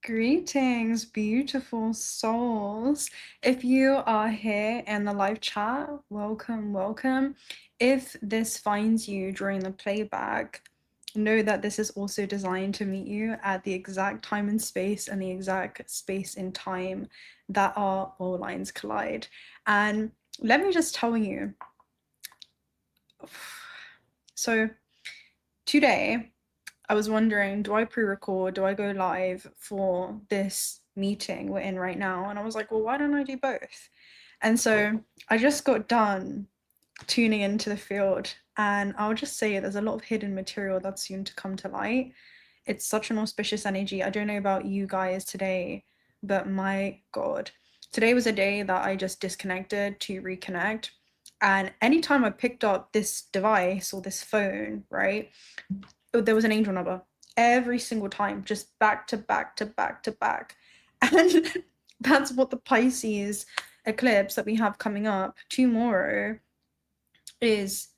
Greetings, beautiful souls. If you are here in the live chat, welcome, welcome. If this finds you during the playback, know that this is also designed to meet you at the exact time and space and the exact space and time that our all lines collide. And let me just tell you, so today, I was wondering, do I pre-record? Do I go live for this meeting we're in right now? And I was like, well, why don't I do both? And so I just got done tuning into the field, and I'll just say there's a lot of hidden material that's soon to come to light. It's such an auspicious energy. I don't know about you guys today, but my God, today was a day that I just disconnected to reconnect. And anytime I picked up this device or this phone, right, there was an angel number every single time, just back to back to back to back. And that's what the Pisces eclipse that we have coming up tomorrow is,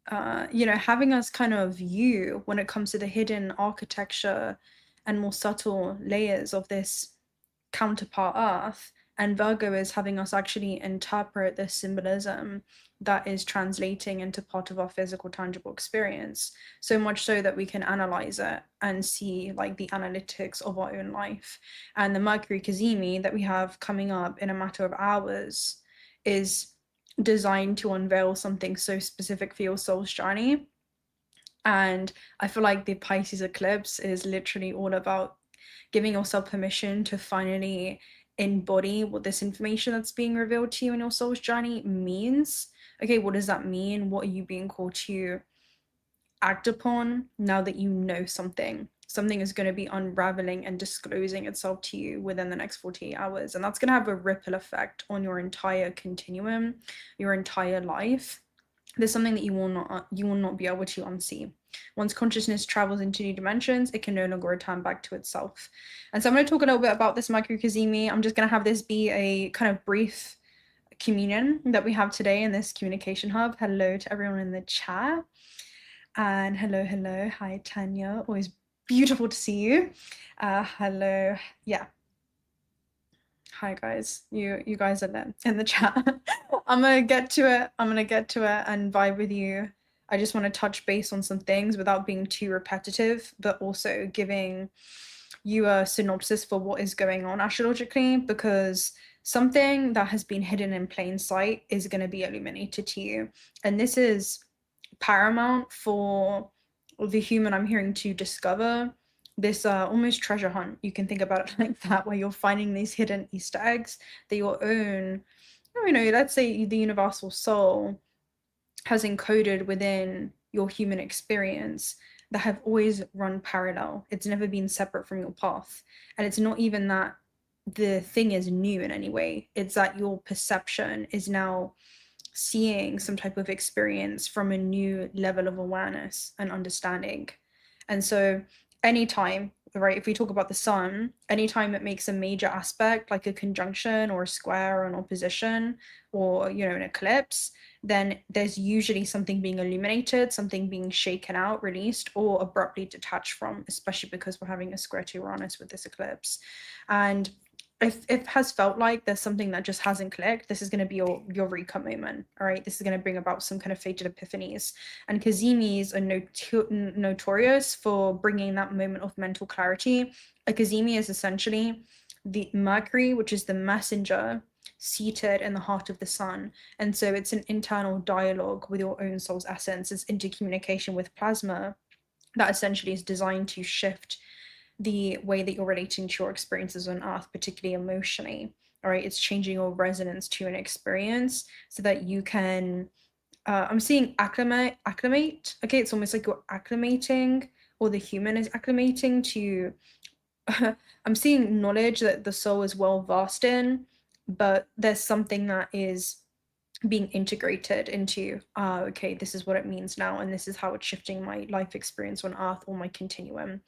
having us kind of view when it comes to the hidden architecture and more subtle layers of this counterpart Earth. And Virgo is having us actually interpret this symbolism that is translating into part of our physical, tangible experience. So much so that we can analyze it and see like the analytics of our own life. And the Mercury Cazimi that we have coming up in a matter of hours is designed to unveil something so specific for your soul's journey. And I feel like the Pisces eclipse is literally all about giving yourself permission to finally embody what this information that's being revealed to you in your soul's journey means. Okay, what does that mean? What are you being called to act upon now that you know something? Something is going to be unraveling and disclosing itself to you within the next 48 hours. And that's going to have a ripple effect on your entire continuum, your entire life. There's something that you will not be able to unsee. Once consciousness travels into new dimensions, it can no longer return back to itself. And so I'm going to talk a little bit about this Mercury Cazimi. I'm just going to have this be a kind of brief communion that we have today in this communication hub. Hello to everyone in the chat. And hello. Hi, Tanya. Always beautiful to see you. Hello. Yeah. Hi guys, you guys are there in the chat. I'm gonna get to it and vibe with you. I just want to touch base on some things without being too repetitive, but also giving you a synopsis for what is going on astrologically, because something that has been hidden in plain sight is going to be illuminated to you. And this is paramount for the human I'm hearing to discover this almost treasure hunt. You can think about it like that, where you're finding these hidden Easter eggs that your own, let's say the universal soul has encoded within your human experience that have always run parallel. It's never been separate from your path. And it's not even that the thing is new in any way. It's that your perception is now seeing some type of experience from a new level of awareness and understanding. And so anytime, right, if we talk about the sun, anytime it makes a major aspect like a conjunction or a square or an opposition or an eclipse, then there's usually something being illuminated, something being shaken out, released, or abruptly detached from, especially because we're having a square to Uranus with this eclipse. And if it has felt like there's something that just hasn't clicked, this is going to be your eureka moment. All right, this is going to bring about some kind of fated epiphanies. And Cazimis are notorious for bringing that moment of mental clarity. A Cazimi is essentially the Mercury, which is the messenger, seated in the heart of the sun. And so it's an internal dialogue with your own soul's essence. It's intercommunication with plasma that essentially is designed to shift the way that you're relating to your experiences on Earth, particularly emotionally. All right, it's changing your resonance to an experience so that you can, I'm seeing acclimate. Okay, it's almost like you're acclimating, or the human is acclimating to, I'm seeing knowledge that the soul is well versed in, but there's something that is being integrated into, okay, this is what it means now, and this is how it's shifting my life experience on Earth or my continuum.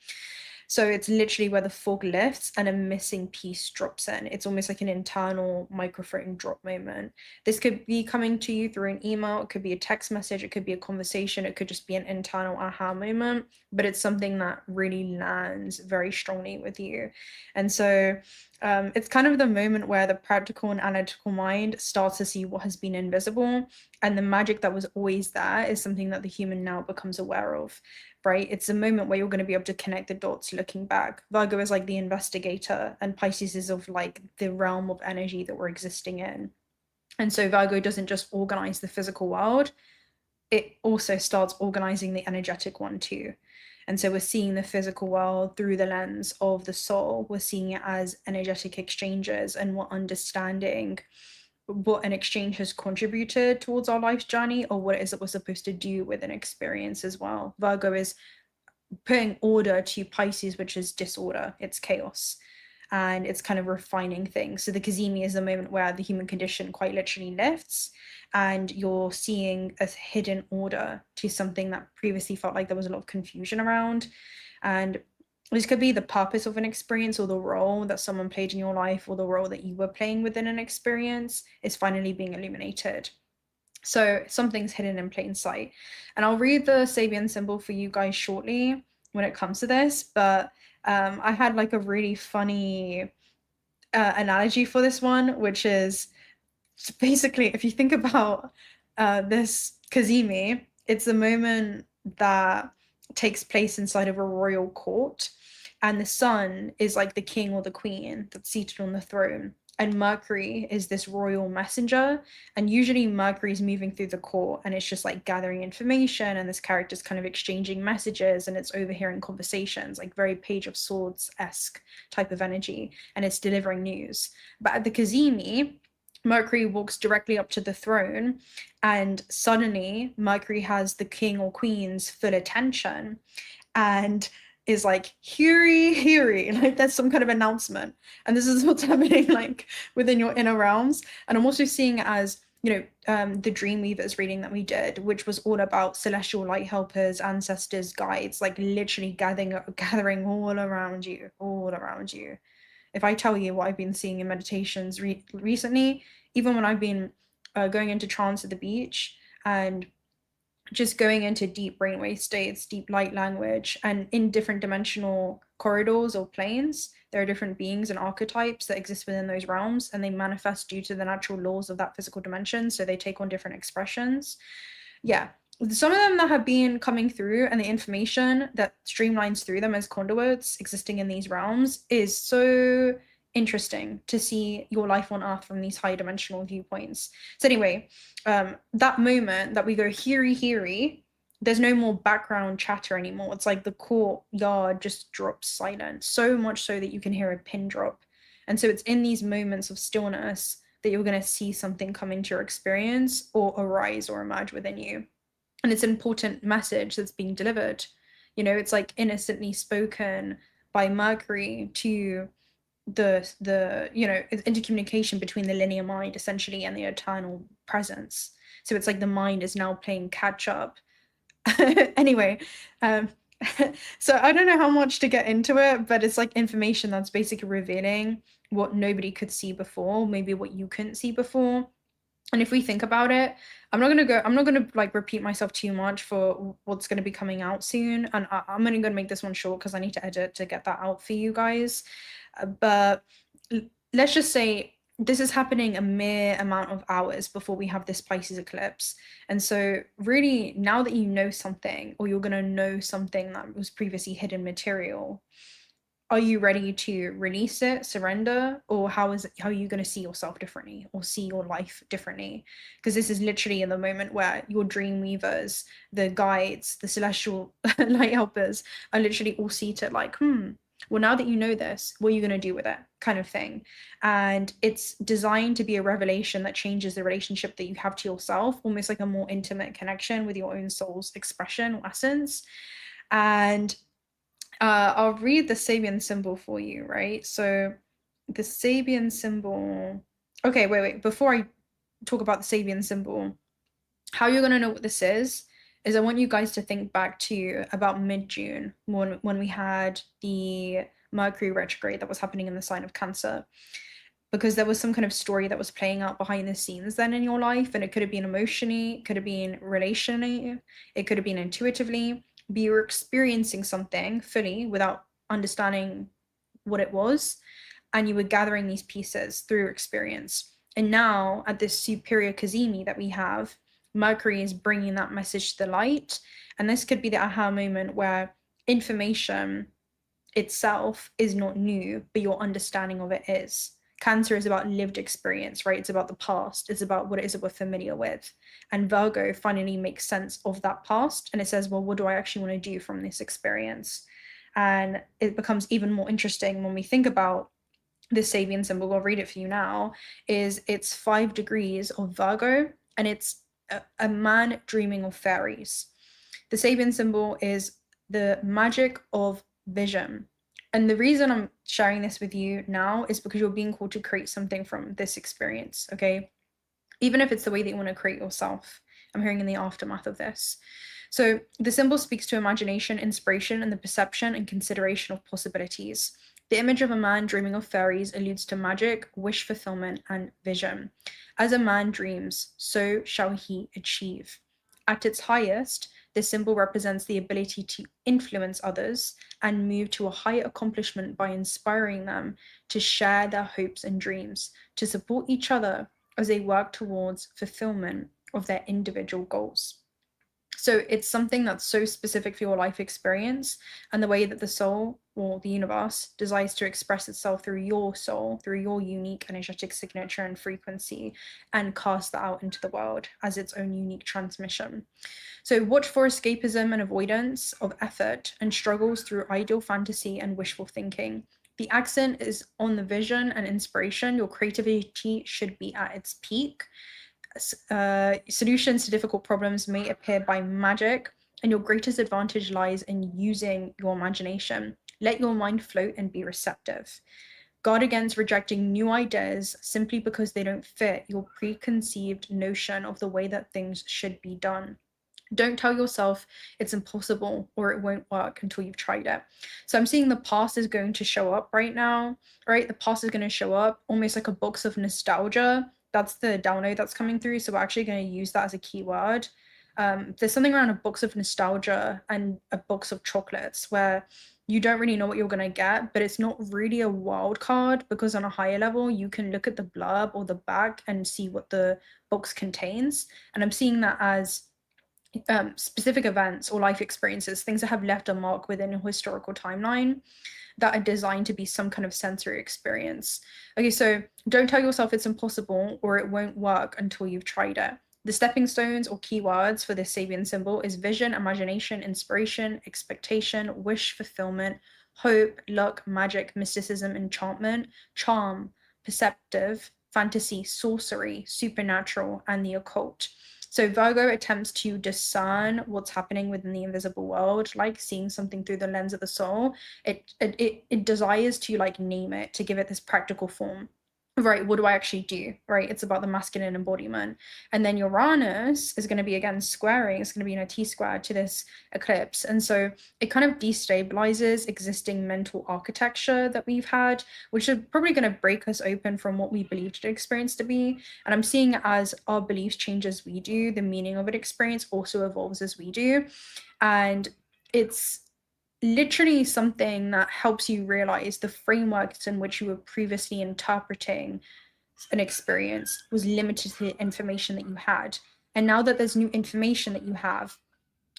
So it's literally where the fog lifts and a missing piece drops in. It's almost like an internal microphone drop moment. This could be coming to you through an email, it could be a text message, it could be a conversation, it could just be an internal aha moment, but it's something that really lands very strongly with you. And so it's kind of the moment where the practical and analytical mind starts to see what has been invisible, and the magic that was always there is something that the human now becomes aware of, right? It's a moment where you're going to be able to connect the dots looking back. Virgo is like the investigator, and Pisces is of like the realm of energy that we're existing in. And so Virgo doesn't just organize the physical world, it also starts organizing the energetic one too. And so we're seeing the physical world through the lens of the soul. We're seeing it as energetic exchanges, and we're understanding what an exchange has contributed towards our life's journey, or what it is that we're supposed to do with an experience as well. Virgo is putting order to Pisces, which is disorder, it's chaos, and it's kind of refining things. So the 𝓂𝓕 is the moment where the human condition quite literally lifts, and you're seeing a hidden order to something that previously felt like there was a lot of confusion around. And this could be the purpose of an experience, or the role that someone played in your life, or the role that you were playing within an experience is finally being illuminated. So something's hidden in plain sight. And I'll read the Sabian symbol for you guys shortly when it comes to this, but I had like a really funny analogy for this one, which is basically, if you think about this 𝓂𝓕, it's the moment that takes place inside of a royal court, and the sun is like the king or the queen that's seated on the throne, and Mercury is this royal messenger, and usually Mercury is moving through the court, and it's just like gathering information, and this character's kind of exchanging messages, and it's overhearing conversations, like very Page of Swords-esque type of energy, and it's delivering news. But at the 𝓂𝓕, Mercury walks directly up to the throne, and suddenly Mercury has the king or queen's full attention and is like, "Heary, heary," like that's some kind of announcement. And this is what's happening like within your inner realms. And I'm also seeing it as, you know, the Dream Weavers reading that we did, which was all about celestial light helpers, ancestors, guides, like literally gathering all around you, all around you. If I tell you what I've been seeing in meditations recently, even when I've been going into trance at the beach and just going into deep brainwave states, deep light language, and in different dimensional corridors or planes, there are different beings and archetypes that exist within those realms, and they manifest due to the natural laws of that physical dimension, so they take on different expressions. Yeah, some of them that have been coming through, and the information that streamlines through them as conduits existing in these realms is so interesting to see your life on earth from these high dimensional viewpoints. So anyway, that moment that we go heary heary, there's no more background chatter anymore. It's like the courtyard just drops silent, so much so that you can hear a pin drop. And so it's in these moments of stillness that you're going to see something come into your experience or arise or emerge within you. And it's an important message that's being delivered. You know, it's like innocently spoken by Mercury to the you know, it's intercommunication between the linear mind essentially and the eternal presence. So it's like the mind is now playing catch up. Anyway, so I don't know how much to get into it, but it's like information that's basically revealing what nobody could see before, maybe what you couldn't see before. And if we think about it, I'm not gonna like repeat myself too much for what's gonna be coming out soon, and I'm only gonna make this one short because I need to edit to get that out for you guys. But let's just say this is happening a mere amount of hours before we have this Pisces eclipse. And so really, now that you know something, or you're gonna know something that was previously hidden material, are you ready to release it, surrender, or how are you going to see yourself differently, or see your life differently? Because this is literally in the moment where your dream weavers, the guides, the celestial light helpers are literally all seated like, well, now that you know this, what are you going to do with it, kind of thing. And it's designed to be a revelation that changes the relationship that you have to yourself, almost like a more intimate connection with your own soul's expression or essence. And I'll read the Sabian symbol for you, right? So the Sabian symbol. Okay, wait. Before I talk about the Sabian symbol, how you're going to know what this is is I want you guys to think back to about mid-June when we had the Mercury retrograde that was happening in the sign of Cancer, because there was some kind of story that was playing out behind the scenes then in your life, and it could have been emotionally, it could have been relationally, it could have been intuitively, but you were experiencing something fully without understanding what it was, and you were gathering these pieces through experience. And now at this superior cazimi that we have, Mercury is bringing that message to the light, and this could be the aha moment where information itself is not new, but your understanding of it is. Cancer is about lived experience, right? It's about the past. It's about what it is that we're familiar with. And Virgo finally makes sense of that past. And it says, well, what do I actually want to do from this experience? And it becomes even more interesting when we think about this Sabian symbol. I'll read it for you now. It's 5 degrees of Virgo, and it's a man dreaming of fairies. The Sabian symbol is the magic of vision. And the reason I'm sharing this with you now is because you're being called to create something from this experience, okay? Even if it's the way that you want to create yourself. I'm hearing in the aftermath of this. So the symbol speaks to imagination, inspiration, and the perception and consideration of possibilities. The image of a man dreaming of fairies alludes to magic, wish fulfillment, and vision. As a man dreams, so shall he achieve. At its highest, this symbol represents the ability to influence others and move to a higher accomplishment by inspiring them to share their hopes and dreams, to support each other as they work towards fulfillment of their individual goals. So it's something that's so specific for your life experience and the way that the soul or the universe desires to express itself through your soul, through your unique energetic signature and frequency, and cast that out into the world as its own unique transmission. So watch for escapism and avoidance of effort and struggles through ideal fantasy and wishful thinking. The accent is on the vision and inspiration. Your creativity should be at its peak. Solutions to difficult problems may appear by magic, and your greatest advantage lies in using your imagination. Let your mind float and be receptive. Guard against rejecting new ideas simply because they don't fit your preconceived notion of the way that things should be done. Don't tell yourself it's impossible or it won't work until you've tried it. So I'm seeing the past is going to show up right now, right? The past is going to show up almost like a box of nostalgia. That's the download that's coming through. So we're actually going to use that as a keyword. There's something around a box of nostalgia and a box of chocolates where you don't really know what you're going to get, but it's not really a wild card because on a higher level, you can look at the blurb or the back and see what the box contains. And I'm seeing that as specific events or life experiences, things that have left a mark within a historical timeline that are designed to be some kind of sensory experience. Okay, so don't tell yourself it's impossible or it won't work until you've tried it. The stepping stones or keywords for this Sabian symbol is vision, imagination, inspiration, expectation, wish fulfillment, hope, luck, magic, mysticism, enchantment, charm, perceptive, fantasy, sorcery, supernatural, and the occult. So Virgo attempts to discern what's happening within the invisible world, like seeing something through the lens of the soul. It desires to like name it, to give it this practical form. Right, what do I actually do? Right, it's about the masculine embodiment. And then Uranus is going to be again squaring, it's going to be in a T-square to this eclipse. And so it kind of destabilizes existing mental architecture that we've had, which is probably going to break us open from what we believed the experience to be. And I'm seeing as our beliefs change as we do, the meaning of an experience also evolves as we do. And it's literally something that helps you realize the frameworks in which you were previously interpreting an experience was limited to the information that you had. And now that there's new information that you have,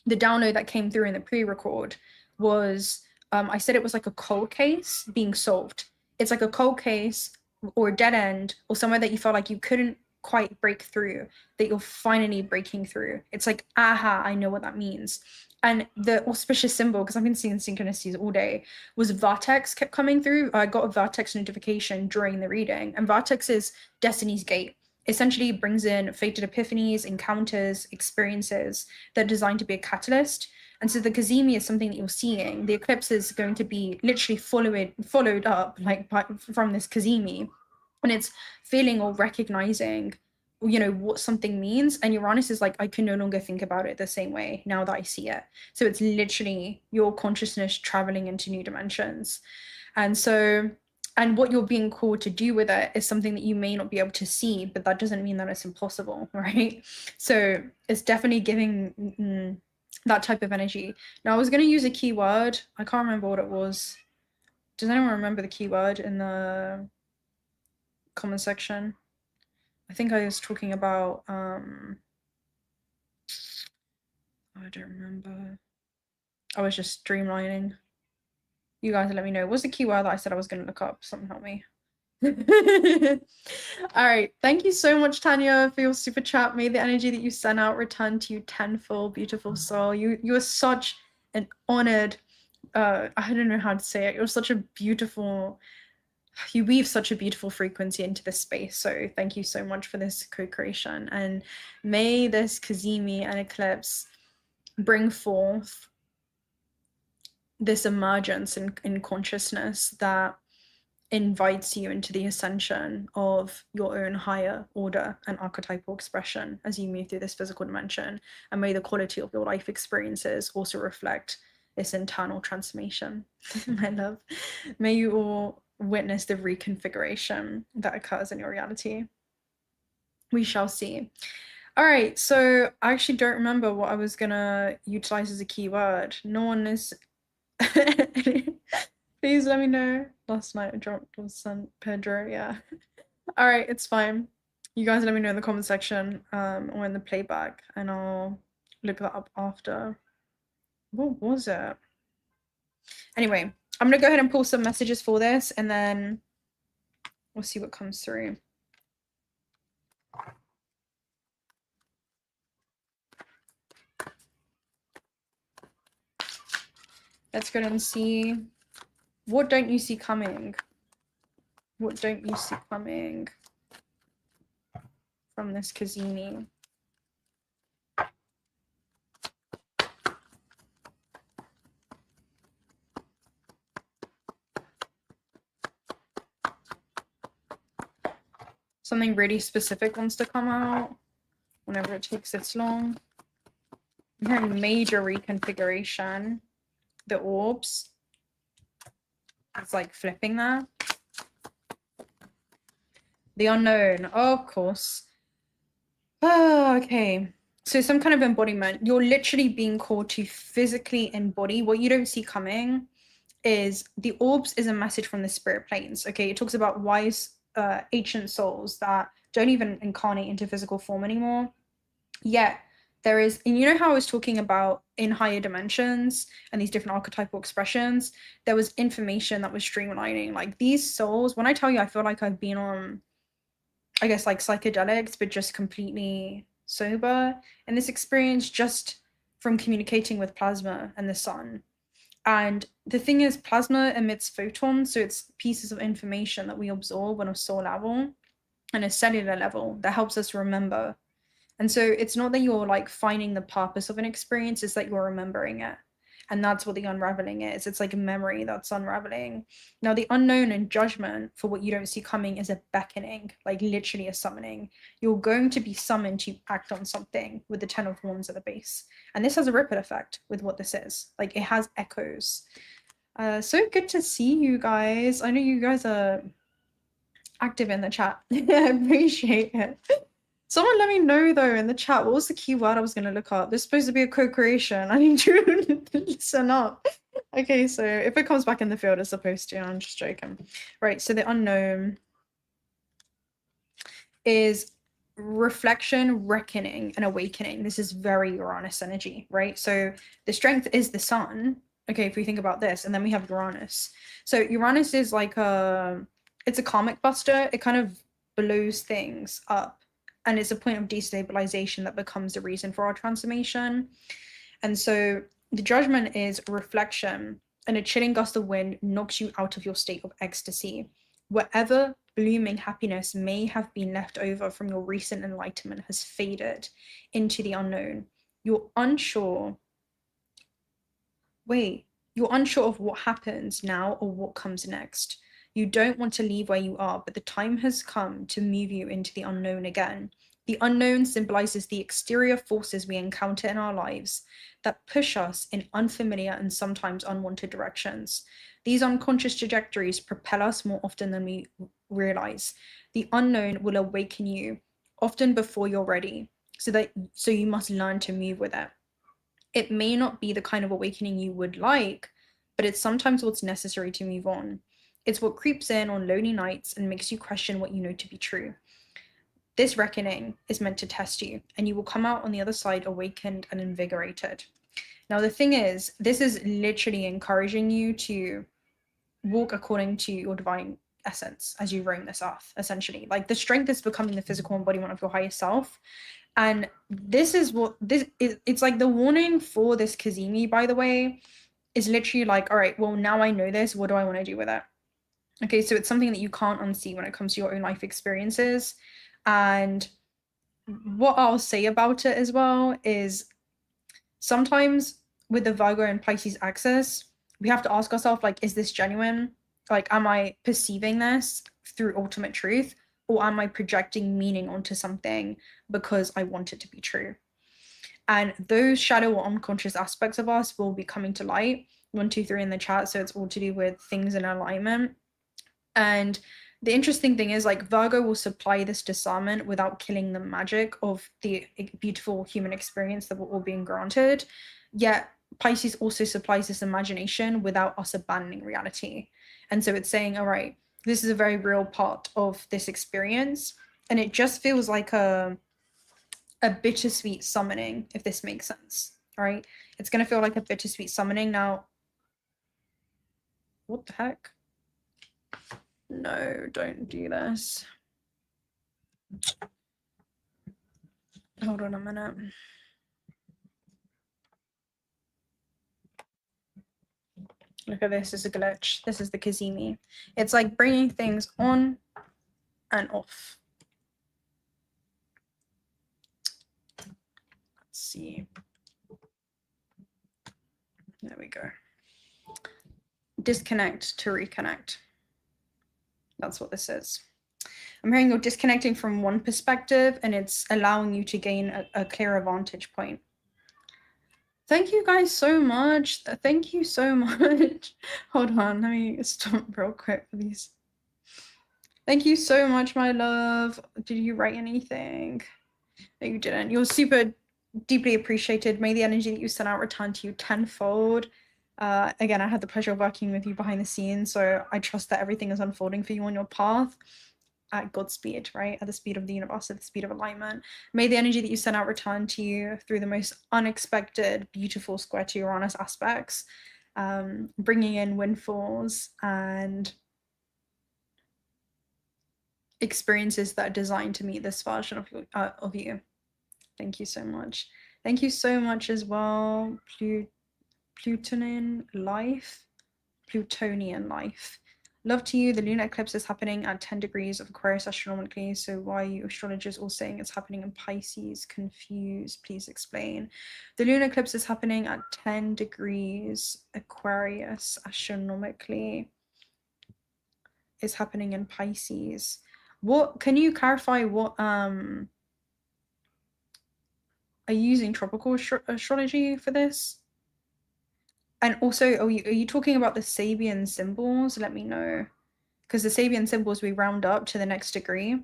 the download that came through in the pre-record was, I said it was like a cold case being solved. It's like a cold case or a dead end or somewhere that you felt like you couldn't quite break through, that you're finally breaking through. It's like, aha, I know what that means. And the auspicious symbol, because I've been seeing synchronicities all day, was Vertex kept coming through. I got a Vertex notification during the reading, and Vertex is Destiny's Gate. Essentially brings in fated epiphanies, encounters, experiences that are designed to be a catalyst. And so the cazimi is something that you're seeing. The eclipse is going to be literally followed up like from this cazimi. And it's feeling or recognizing you know, what something means. And Uranus is like, I can no longer think about it the same way now that I see it. So it's literally your consciousness traveling into new dimensions. And so, and what you're being called to do with it is something that you may not be able to see, but that doesn't mean that it's impossible, right? So it's definitely giving that type of energy. Now I was going to use a keyword. I can't remember what it was. Does anyone remember the keyword in the comment section? I think I was talking about, I don't remember. I was just streamlining. You guys let me know. What's the keyword that I said I was going to look up? Something help me. All right. Thank you so much, Tanya, for your super chat. May the energy that you sent out return to you tenfold, beautiful soul. You are such an honored, I don't know how to say it. You're such a beautiful, you weave such a beautiful frequency into this space. So thank you so much for this co-creation. And may this cazimi and eclipse bring forth this emergence in consciousness that invites you into the ascension of your own higher order and archetypal expression as you move through this physical dimension. And may the quality of your life experiences also reflect this internal transformation, my love. May you all witness the reconfiguration that occurs in your reality. We shall see. All right, so I actually don't remember what I was gonna utilize as a keyword. No one is please let me know. Last night I dropped on 𝓬𝓫𝓻, yeah. All right, it's fine. You guys let me know in the comment section or in the playback, and I'll look that up after. What was it? Anyway, I'm gonna go ahead and pull some messages for this, and then we'll see what comes through. Let's go and see. What don't you see coming? What don't you see coming from this cazimi? Something really specific wants to come out whenever it takes its long. I'm hearing major reconfiguration. The orbs. It's like flipping there. The unknown. Oh, of course. Oh, okay. So some kind of embodiment. You're literally being called to physically embody. What you don't see coming is the orbs is a message from the spirit planes. Okay, it talks about wise ancient souls that don't even incarnate into physical form anymore. Yet there is, and you know how I was talking about in higher dimensions and these different archetypal expressions, there was information that was streamlining. Like these souls, when I tell you, I feel like I've been on, I guess, like psychedelics, but just completely sober in this experience, just from communicating with plasma and the sun. And the thing is, plasma emits photons, so it's pieces of information that we absorb on a soul level and a cellular level that helps us remember. And so it's not that you're like finding the purpose of an experience, it's that you're remembering it. And that's what the unraveling is. It's like a memory that's unraveling. Now, the unknown and judgment for what you don't see coming is a beckoning, like literally a summoning. You're going to be summoned to act on something with the 10 of wands at the base. And this has a ripple effect with what this is. Like it has echoes. So good to see you guys. I know you guys are active in the chat. I appreciate it. Someone let me know though in the chat, what was the keyword I was going to look up? There's supposed to be a co-creation. I need you to listen up. Okay, so if it comes back in the field, it's supposed to. I'm just joking. Right, so the unknown is reflection, reckoning, and awakening. This is very Uranus energy, right? So the strength is the sun. Okay, if we think about this, and then we have Uranus. So Uranus is like it's a karmic buster. It kind of blows things up. And it's a point of destabilization that becomes the reason for our transformation. And so the judgment is reflection, and a chilling gust of wind knocks you out of your state of ecstasy. Whatever blooming happiness may have been left over from your recent enlightenment has faded into the unknown. You're unsure. Wait, you're unsure of what happens now or what comes next. You don't want to leave where you are, but the time has come to move you into the unknown again. The unknown symbolizes the exterior forces we encounter in our lives that push us in unfamiliar and sometimes unwanted directions. These unconscious trajectories propel us more often than we realize. The unknown will awaken you, often before you're ready, so you must learn to move with it. It may not be the kind of awakening you would like, but it's sometimes what's necessary to move on. It's what creeps in on lonely nights and makes you question what you know to be true. This reckoning is meant to test you, and you will come out on the other side awakened and invigorated. Now, the thing is, this is literally encouraging you to walk according to your divine essence as you roam this earth, essentially. Like, the strength is becoming the physical embodiment of your highest self. And this is what this is. It's like the warning for this 𝓬𝓰, by the way, is literally like, all right, well, now I know this. What do I want to do with it? Okay, so it's something that you can't unsee when it comes to your own life experiences. And what I'll say about it as well is sometimes with the Virgo and Pisces axis, we have to ask ourselves, like, is this genuine? Like, am I perceiving this through ultimate truth? Or am I projecting meaning onto something because I want it to be true? And those shadow or unconscious aspects of us will be coming to light. 1, 2, 3 in the chat. So it's all to do with things in alignment. And the interesting thing is, like, Virgo will supply this discernment without killing the magic of the beautiful human experience that we're all being granted. Yet Pisces also supplies this imagination without us abandoning reality. And so it's saying, all right, this is a very real part of this experience. And it just feels like a bittersweet summoning, if this makes sense, right? It's going to feel like a bittersweet summoning. Now, what the heck? No, don't do this. Hold on a minute. Look at this, is a glitch. This is the 𝓬𝓰. It's like bringing things on and off. Let's see. There we go. Disconnect to reconnect. That's what this is. I'm hearing you're disconnecting from one perspective and it's allowing you to gain a clearer vantage point. Thank you guys so much. Thank you so much. Hold on, let me stop real quick for these. Thank you so much, my love. Did you write anything? No, you didn't. You're super deeply appreciated. May the energy that you sent out return to you tenfold. Again, I had the pleasure of working with you behind the scenes, so I trust that everything is unfolding for you on your path at God's speed, right? At the speed of the universe, at the speed of alignment. May the energy that you sent out return to you through the most unexpected, beautiful square to Uranus aspects, bringing in windfalls and experiences that are designed to meet this version of you. Thank you so much. Thank you so much as well, Plutonian life. Love to you. The lunar eclipse is happening at 10 degrees of Aquarius astronomically. So why are you astrologers all saying it's happening in Pisces? Confused. Please explain. The lunar eclipse is happening at 10 degrees Aquarius astronomically. It's happening in Pisces. What can you clarify? What are you using tropical astrology for this? And also, are you talking about the Sabian symbols? Let me know. Because the Sabian symbols we round up to the next degree.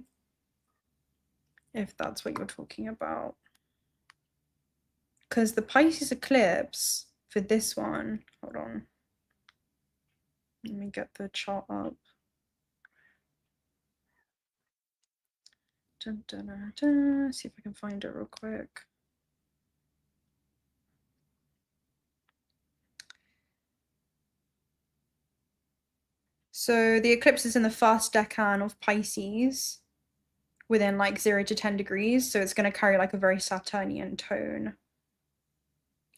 If that's what you're talking about. Because the Pisces eclipse for this one, hold on. Let me get the chart up. Dun, dun, dun, dun. See if I can find it real quick. So the eclipse is in the first decan of Pisces within like 0 to 10 degrees. So it's going to carry like a very Saturnian tone.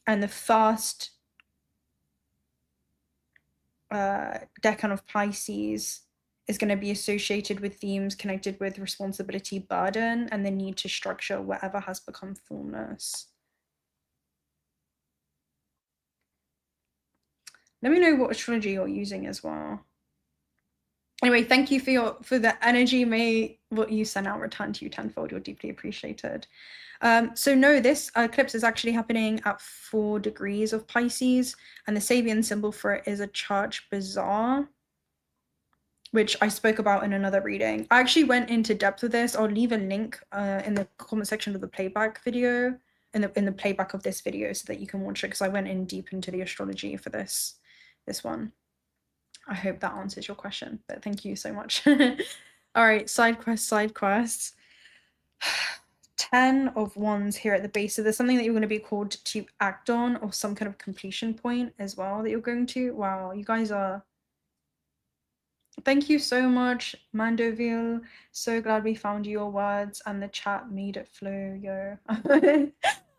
And the first decan of Pisces is going to be associated with themes connected with responsibility, burden, and the need to structure whatever has become fullness. Let me know what astrology you're using as well. Anyway, thank you for the energy. May what you send out return to you tenfold. You're deeply appreciated. So no, this eclipse is actually happening at 4 degrees of Pisces, and the Sabian symbol for it is a church bazaar, which I spoke about in another reading. I actually went into depth with this. I'll leave a link in the comment section of the playback video, in the playback of this video, so that you can watch it, because I went in deep into the astrology for this one. I hope that answers your question, but thank you so much. All right, side quests. 10 of wands here at the base. So there's something that you're going to be called to act on, or some kind of completion point as well that you're going to. Wow, you guys are... Thank you so much, Mandoville. So glad we found your words and the chat made it flow, yo.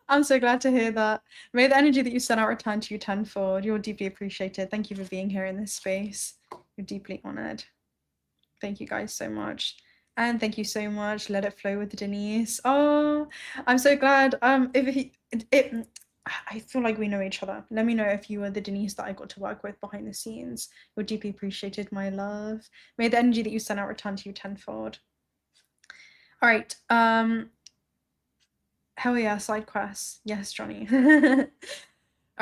I'm so glad to hear that. May the energy that you sent out return to you tenfold. You're deeply appreciated. Thank you for being here in this space. You're deeply honored. Thank you guys so much. And thank you so much. Let it flow with Denise. Oh, I'm so glad. I feel like we know each other. Let me know if you are the Denise that I got to work with behind the scenes. You're deeply appreciated, my love. May the energy that you sent out return to you tenfold. All right. Hell yeah, side quests. Yes, Johnny. All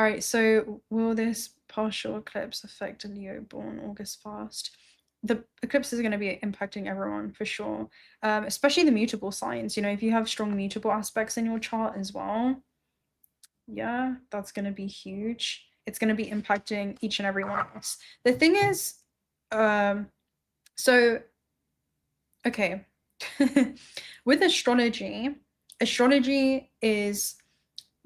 right, so will this partial eclipse affect a Leo born August fast? The eclipse is going to be impacting everyone for sure, especially the mutable signs. You know, if you have strong mutable aspects in your chart as well, yeah, that's going to be huge. It's going to be impacting each and every one of us. The thing is, so, okay, with astrology is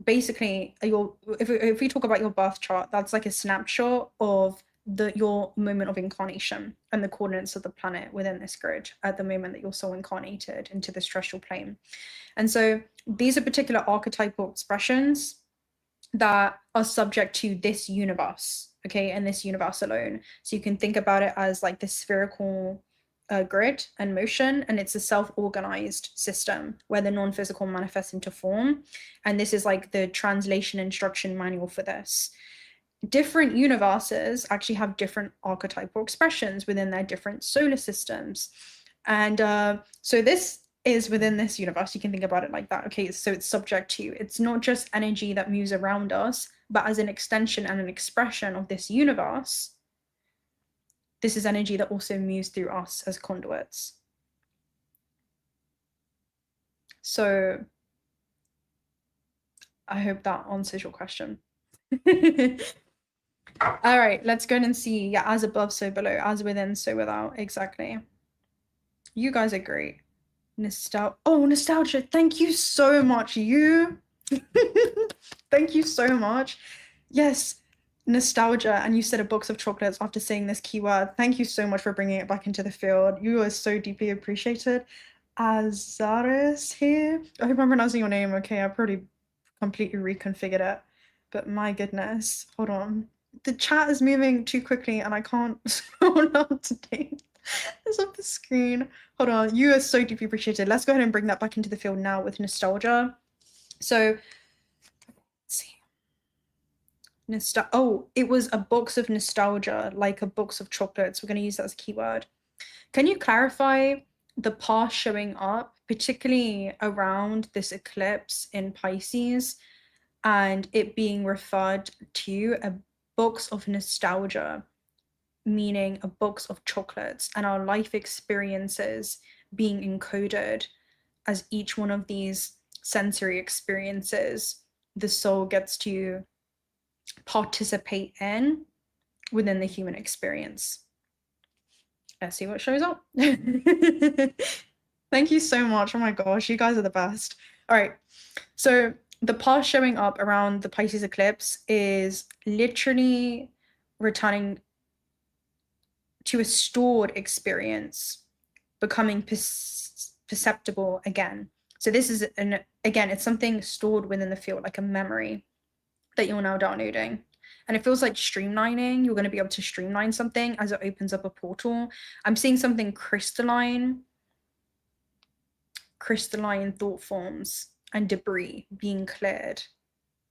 basically if we talk about your birth chart, that's like a snapshot of your moment of incarnation and the coordinates of the planet within this grid at the moment that you're so incarnated into this terrestrial plane. And so these are particular archetypal expressions that are subject to this universe, okay, and this universe alone. So you can think about it as like the spherical grid and motion, and it's a self-organized system where the non-physical manifests into form. And this is like the translation instruction manual for this. Different universes actually have different archetypal expressions within their different solar systems. And so this is within this universe. You can think about it like that. Okay, so it's subject to, it's not just energy that moves around us, but as an extension and an expression of this universe, this is energy that also moves through us as conduits. So I hope that answers your question. All right, let's go and see. Yeah, as above, so below, as within, so without. Exactly. You guys are great. Nostalgia. Thank you so much. Thank you so much. Yes, nostalgia. And you said a box of chocolates after saying this keyword. Thank you so much for bringing it back into the field. You are so deeply appreciated. Azaris here. I hope I'm pronouncing your name okay. I probably completely reconfigured it, but my goodness, hold on. The chat is moving too quickly and I can't scroll down to date. It's off the screen. Hold on. You are so deeply appreciated. Let's go ahead and bring that back into the field now with nostalgia. So, let's see. Oh, it was a box of nostalgia, like a box of chocolates. We're going to use that as a keyword. Can you clarify the past showing up, particularly around this eclipse in Pisces, and it being referred to a box of nostalgia, meaning a box of chocolates, and our life experiences being encoded as each one of these sensory experiences the soul gets to participate in within the human experience. Let's see what shows up. Thank you so much. Oh my gosh, you guys are the best. All right, so the past showing up around the Pisces eclipse is literally returning to a stored experience, becoming perceptible again. So this is, again, it's something stored within the field, like a memory that you're now downloading. And it feels like streamlining. You're going to be able to streamline something as it opens up a portal. I'm seeing something crystalline thought forms and debris being cleared,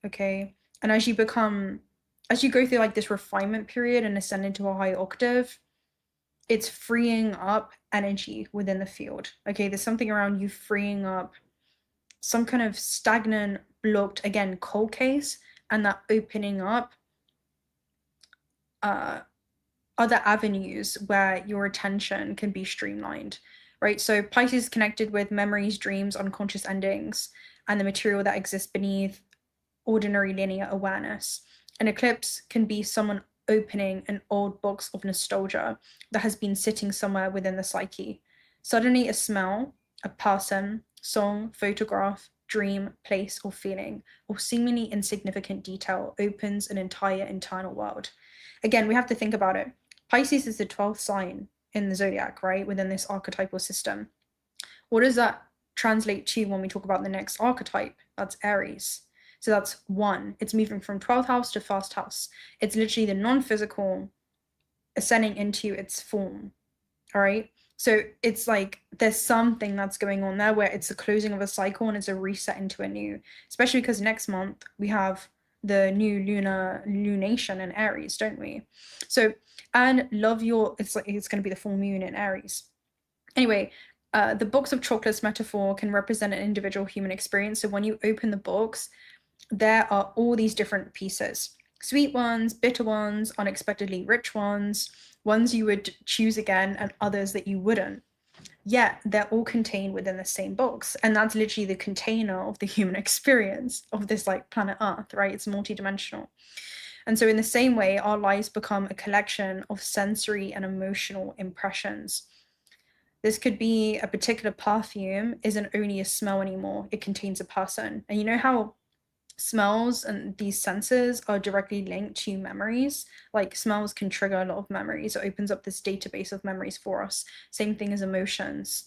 okay? And as you go through like this refinement period and ascend into a high octave, it's freeing up energy within the field. Okay, there's something around you freeing up some kind of stagnant, blocked, again, cold case, and that opening up other avenues where your attention can be streamlined, right? So Pisces is connected with memories, dreams, unconscious endings, and the material that exists beneath ordinary linear awareness. An eclipse can be someone opening an old box of nostalgia that has been sitting somewhere within the psyche. Suddenly, a smell, a person, song, photograph, dream, place, or feeling, or seemingly insignificant detail opens an entire internal world. Again, we have to think about it. Pisces is the 12th sign in the zodiac, right? Within this archetypal system. What does that translate to when we talk about the next archetype? That's Aries. So that's 1. It's moving from 12th house to first house. It's literally the non-physical ascending into its form. All right. So it's like there's something that's going on there where it's a closing of a cycle and it's a reset into a new, especially because next month we have the new lunar lunation in Aries, don't we? So, and love your, it's like it's going to be the full moon in Aries. Anyway, the box of chocolates metaphor can represent an individual human experience. So when you open the box, there are all these different pieces, sweet ones, bitter ones, unexpectedly rich ones, ones you would choose again, and others that you wouldn't. Yet they're all contained within the same box. And that's literally the container of the human experience of this like planet Earth, right? It's multidimensional. And so in the same way, our lives become a collection of sensory and emotional impressions. This could be a particular perfume isn't only a smell anymore, it contains a person. And you know how smells and these senses are directly linked to memories? Like smells can trigger a lot of memories. It opens up this database of memories for us. Same thing as emotions.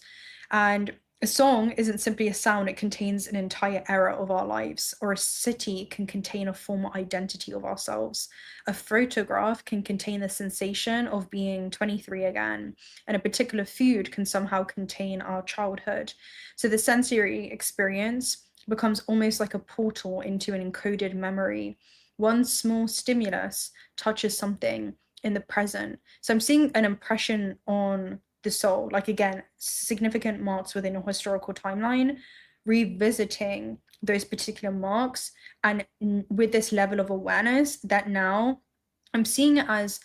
And a song isn't simply a sound, it contains an entire era of our lives. Or a city can contain a former identity of ourselves. A photograph can contain the sensation of being 23 again. And a particular food can somehow contain our childhood. So the sensory experience becomes almost like a portal into an encoded memory. One small stimulus touches something in the present. So I'm seeing an impression on the soul, like again, significant marks within a historical timeline, revisiting those particular marks, and with this level of awareness that now I'm seeing it as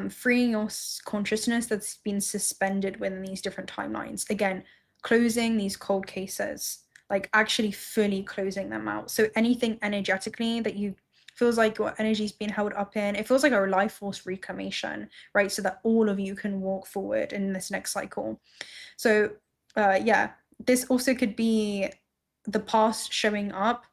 freeing your consciousness that's been suspended within these different timelines. Again, closing these cold cases, like actually fully closing them out. So anything energetically that you feels like your energy's being held up in, it feels like a life force reclamation, right? So that all of you can walk forward in this next cycle. So yeah, this also could be the past showing up.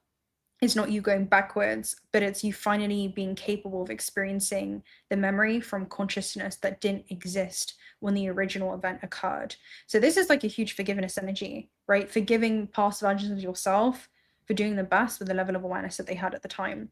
It's not you going backwards, but it's you finally being capable of experiencing the memory from consciousness that didn't exist when the original event occurred. So this is like a huge forgiveness energy, right? Forgiving past versions of yourself for doing the best with the level of awareness that they had at the time.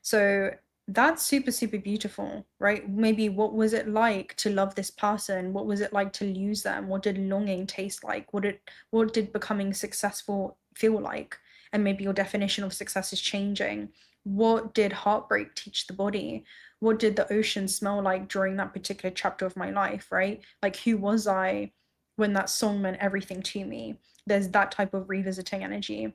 So that's super, super beautiful, right? Maybe what was it like to love this person? What was it like to lose them? What did longing taste like? What did becoming successful feel like? And maybe your definition of success is changing. What did heartbreak teach the body? What did the ocean smell like during that particular chapter of my life, right? Like, who was I when that song meant everything to me? There's that type of revisiting energy.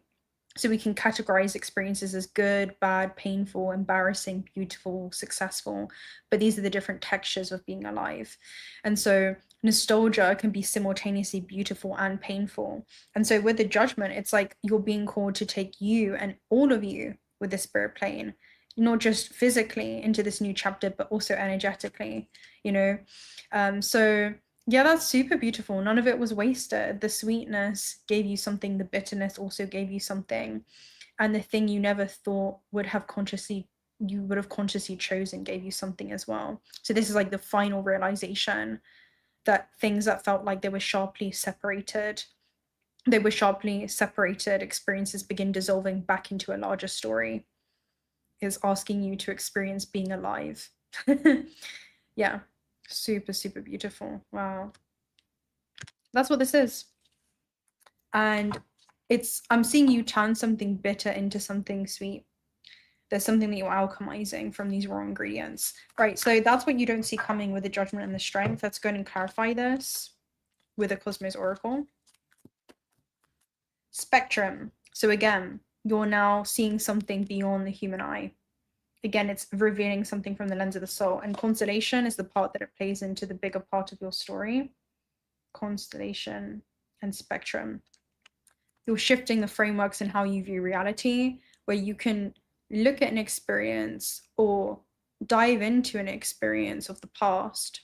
So we can categorize experiences as good, bad, painful, embarrassing, beautiful, successful. But these are the different textures of being alive. And so nostalgia can be simultaneously beautiful and painful. And so with the judgment, it's like you're being called to take you and all of you with the spirit plane, not just physically into this new chapter, but also energetically, you know? So yeah, that's super beautiful. None of it was wasted. The sweetness gave you something, the bitterness also gave you something. And the thing you never thought would have consciously chosen gave you something as well. So this is like the final realization that things that felt like they were sharply separated, experiences begin dissolving back into a larger story. Is asking you to experience being alive. Yeah, super, super beautiful. Wow. That's what this is. And I'm seeing you turn something bitter into something sweet. There's something that you're alchemizing from these raw ingredients, right? So that's what you don't see coming with the judgment and the strength. Let's go and clarify this with a Cosmos Oracle. Spectrum. So again, you're now seeing something beyond the human eye. Again, it's revealing something from the lens of the soul. And constellation is the part that it plays into the bigger part of your story. Constellation and spectrum. You're shifting the frameworks in how you view reality, where you can look at an experience or dive into an experience of the past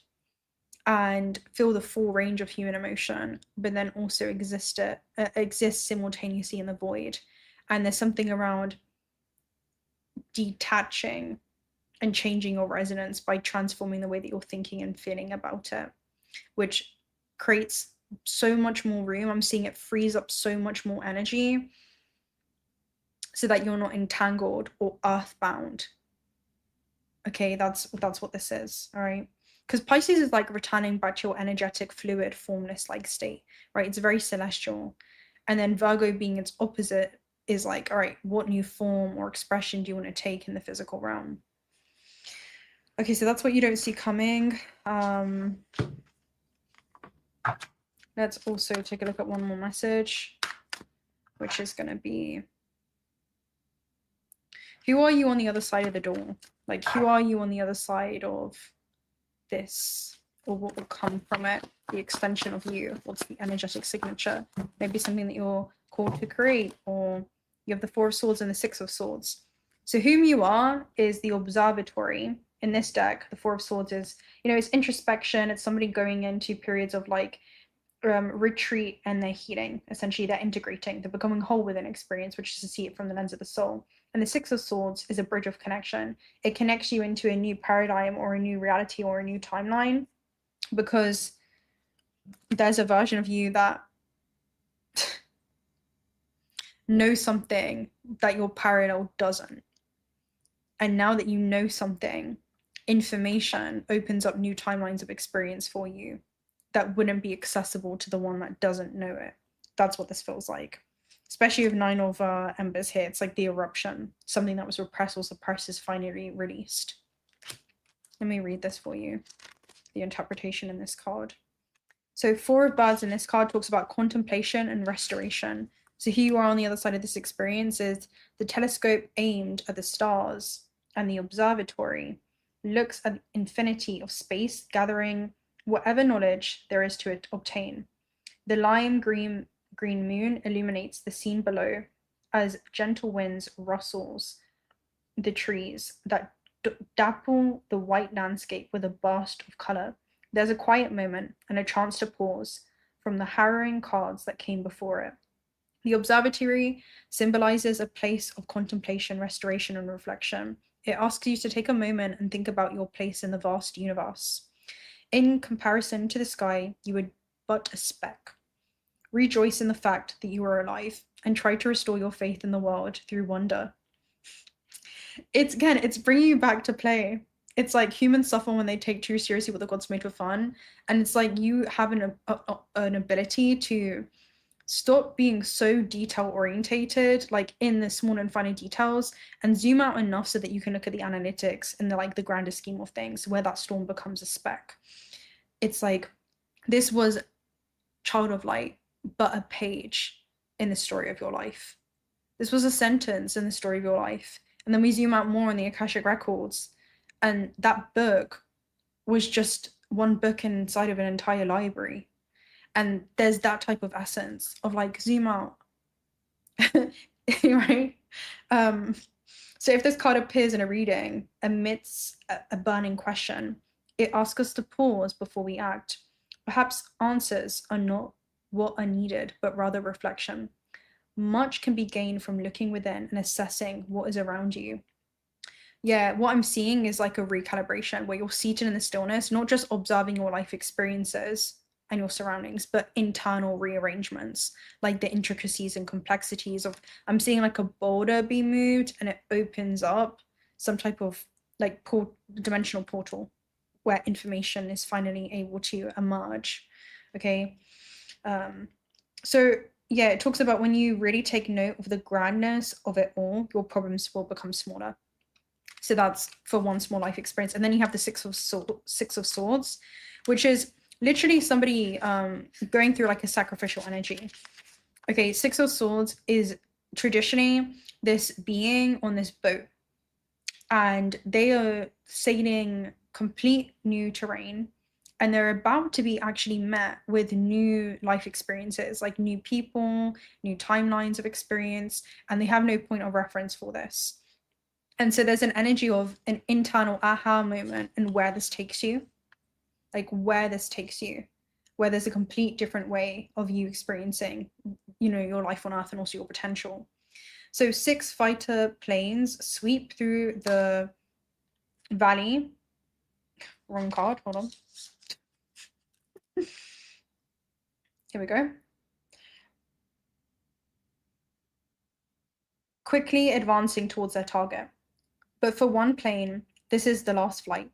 and feel the full range of human emotion, but then also exist simultaneously in the void. And there's something around detaching and changing your resonance by transforming the way that you're thinking and feeling about it, which creates so much more room. I'm seeing it frees up so much more energy so that you're not entangled or earthbound. Okay, that's what this is, all right? Because Pisces is like returning back to your energetic, fluid, formless like state, right? It's very celestial. And then Virgo being its opposite is like, all right, what new form or expression do you want to take in the physical realm? Okay, so that's what you don't see coming. Let's also take a look at one more message, which is going to be, who are you on the other side of the door? Like, who are you on the other side of this, or what will come from it? The extension of you. What's the energetic signature? Maybe something that you're called to create, or you have the Four of Swords and the Six of Swords. So whom you are is the observatory. In this deck, the Four of Swords is, you know, it's introspection. It's somebody going into periods of like retreat, and they're healing. Essentially, they're integrating, they're becoming whole with an experience, which is to see it from the lens of the soul. And the Six of Swords is a bridge of connection. It connects you into a new paradigm or a new reality or a new timeline, because there's a version of you that knows something that your parallel doesn't. And now that you know something, information opens up new timelines of experience for you that wouldn't be accessible to the one that doesn't know it. That's what this feels like. Especially with Nine of Embers here, it's like the eruption. Something that was repressed or suppressed is finally released. Let me read this for you, the interpretation in this card. So Four of Birds in this card talks about contemplation and restoration. So here you are on the other side of this experience is the telescope aimed at the stars, and the observatory looks at the infinity of space, gathering whatever knowledge there is to obtain. The lime green moon illuminates the scene below as gentle winds rustles the trees that dapple the white landscape with a burst of color. There's a quiet moment and a chance to pause from the harrowing cards that came before it. The observatory symbolizes a place of contemplation, restoration, and reflection. It asks you to take a moment and think about your place in the vast universe. In comparison to the sky, you are but a speck. Rejoice in the fact that you are alive and try to restore your faith in the world through wonder. It's bringing you back to play. It's like humans suffer when they take too seriously what the gods made for fun. And it's like you have an ability to stop being so detail orientated, like in the small and finer details, and zoom out enough so that you can look at the analytics in the grander scheme of things, where that storm becomes a speck. It's like, this was child of light, but a page in the story of your life. This was a sentence in the story of your life. And then we zoom out more on the Akashic records, and that book was just one book inside of an entire library. And there's that type of essence of like, zoom out, right? So if this card appears in a reading amidst a burning question, it asks us to pause before we act. Perhaps answers are not what are needed, but rather reflection. Much can be gained from looking within and assessing what is around you. Yeah, what I'm seeing is like a recalibration where you're seated in the stillness, not just observing your life experiences and your surroundings, but internal rearrangements, like the intricacies and complexities of, I'm seeing like a boulder be moved and it opens up some type of like dimensional portal where information is finally able to emerge. Okay. So yeah, it talks about when you really take note of the grandness of it all, your problems will become smaller. So that's for one small life experience. And then you have the Six of Swords, which is literally somebody going through like a sacrificial energy. Okay, Six of Swords is traditionally this being on this boat, and they are sailing complete new terrain, and they're about to be actually met with new life experiences, like new people, new timelines of experience, and they have no point of reference for this. And so there's an energy of an internal aha moment and where this takes you, like where this takes you, where there's a complete different way of you experiencing, you know, your life on Earth and also your potential. So 6 fighter planes sweep through the valley. Wrong card, hold on. Here we go. Quickly advancing towards their target. But for one plane, this is the last flight.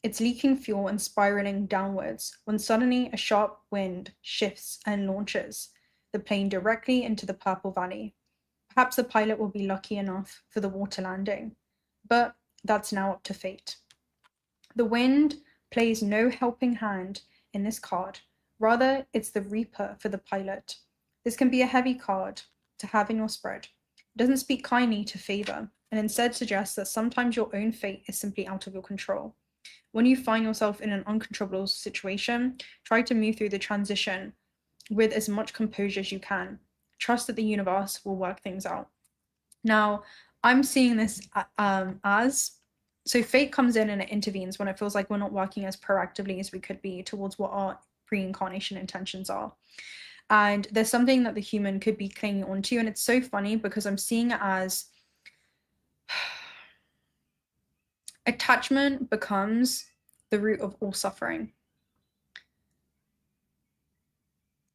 It's leaking fuel and spiraling downwards when suddenly a sharp wind shifts and launches the plane directly into the purple valley. Perhaps the pilot will be lucky enough for the water landing, but that's now up to fate. The wind plays no helping hand in this card. Rather, it's the reaper for the pilot. This can be a heavy card to have in your spread. It doesn't speak kindly to favor, and instead suggests that sometimes your own fate is simply out of your control. When you find yourself in an uncontrollable situation, try to move through the transition with as much composure as you can. Trust that the universe will work things out. Now, I'm seeing this as, so fate comes in and it intervenes when it feels like we're not working as proactively as we could be towards what our pre-incarnation intentions are. And there's something that the human could be clinging onto, and it's so funny because I'm seeing it as attachment becomes the root of all suffering.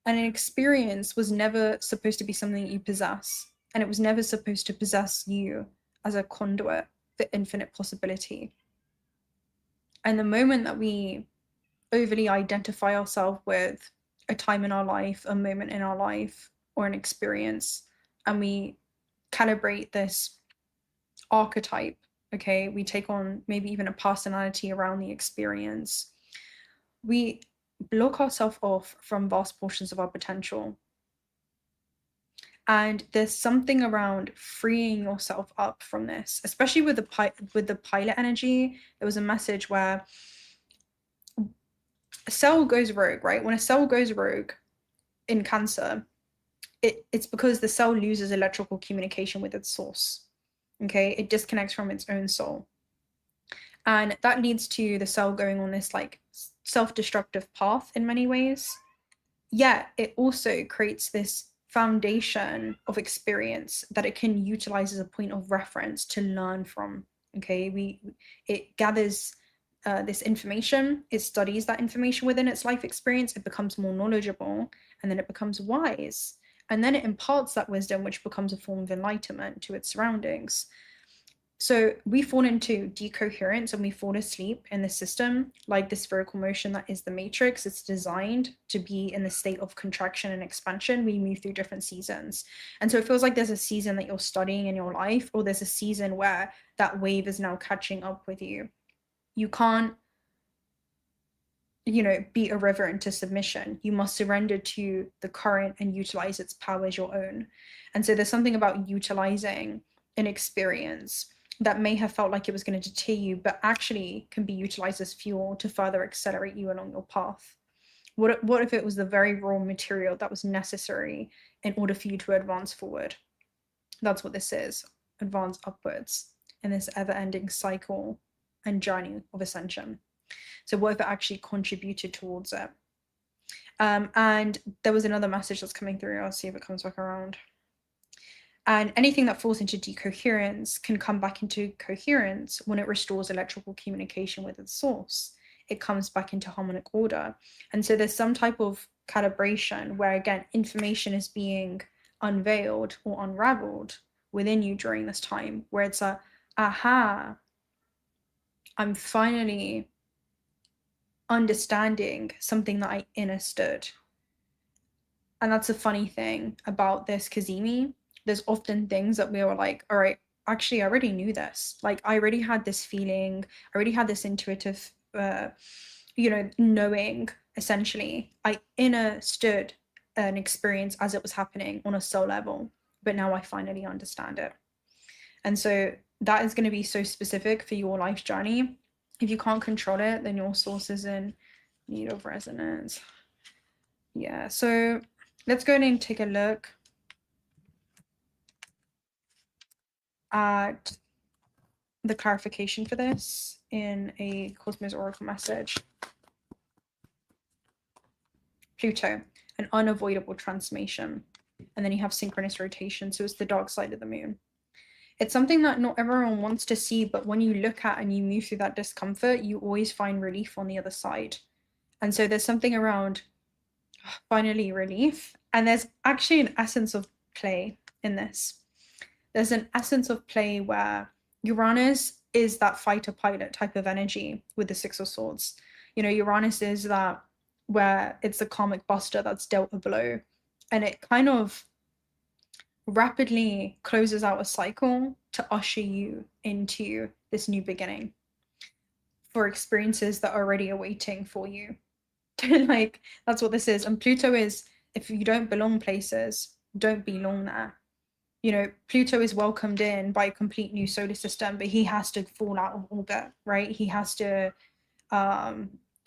And an experience was never supposed to be something that you possess, and it was never supposed to possess you as a conduit for infinite possibility. And the moment that we overly identify ourselves with a time in our life, a moment in our life, or an experience, and we calibrate this archetype, okay, we take on maybe even a personality around the experience, we block ourselves off from vast portions of our potential. And there's something around freeing yourself up from this, especially with the pilot energy. There was a message where a cell goes rogue, right? When a cell goes rogue in Cancer, it's because the cell loses electrical communication with its source. Okay, it disconnects from its own soul. And that leads to the cell going on this like self-destructive path in many ways. Yet it also creates this foundation of experience that it can utilize as a point of reference to learn from. Okay, it gathers this information, it studies that information within its life experience, it becomes more knowledgeable, and then it becomes wise. And then it imparts that wisdom, which becomes a form of enlightenment to its surroundings. So we fall into decoherence and we fall asleep in the system, like the spherical motion that is the matrix. It's designed to be in the state of contraction and expansion. We move through different seasons. And so it feels like there's a season that you're studying in your life, or there's a season where that wave is now catching up with you. You can't, you know, beat a river into submission. You must surrender to the current and utilize its power as your own. And so there's something about utilizing an experience that may have felt like it was going to deter you, but actually can be utilized as fuel to further accelerate you along your path. What if it was the very raw material that was necessary in order for you to advance forward? That's what this is, advance upwards in this ever-ending cycle and journey of ascension. So what if it actually contributed towards it? And there was another message that's coming through. I'll see if it comes back around. And anything that falls into decoherence can come back into coherence when it restores electrical communication with its source. It comes back into harmonic order. And so there's some type of calibration where, again, information is being unveiled or unraveled within you during this time, where it's a, aha, I'm finally understanding something that I understood. And that's a funny thing about this Cazimi. There's often things that we were like, all right, actually, I already knew this. Like, I already had this feeling, I already had this intuitive, you know, knowing, essentially. I understood an experience as it was happening on a soul level, but now I finally understand it. And so that is going to be so specific for your life journey. If you can't control it, then your source is in need of resonance. Yeah, so let's go and take a look at the clarification for this in a Cosmos Oracle message. Pluto, an unavoidable transformation. And then you have synchronous rotation, so it's the dark side of the moon. It's something that not everyone wants to see, but when you look at and you move through that discomfort, you always find relief on the other side. And so there's something around finally relief. And there's actually an essence of play in this. There's an essence of play where Uranus is that fighter pilot type of energy with the Six of Swords. You know, Uranus is that where it's the karmic buster that's dealt a blow, and it kind of rapidly closes out a cycle to usher you into this new beginning for experiences that are already awaiting for you. Like, that's what this is. And Pluto is, if you don't belong places, don't belong there. You know, Pluto is welcomed in by a complete new solar system, but he has to fall out of orbit, right? He has to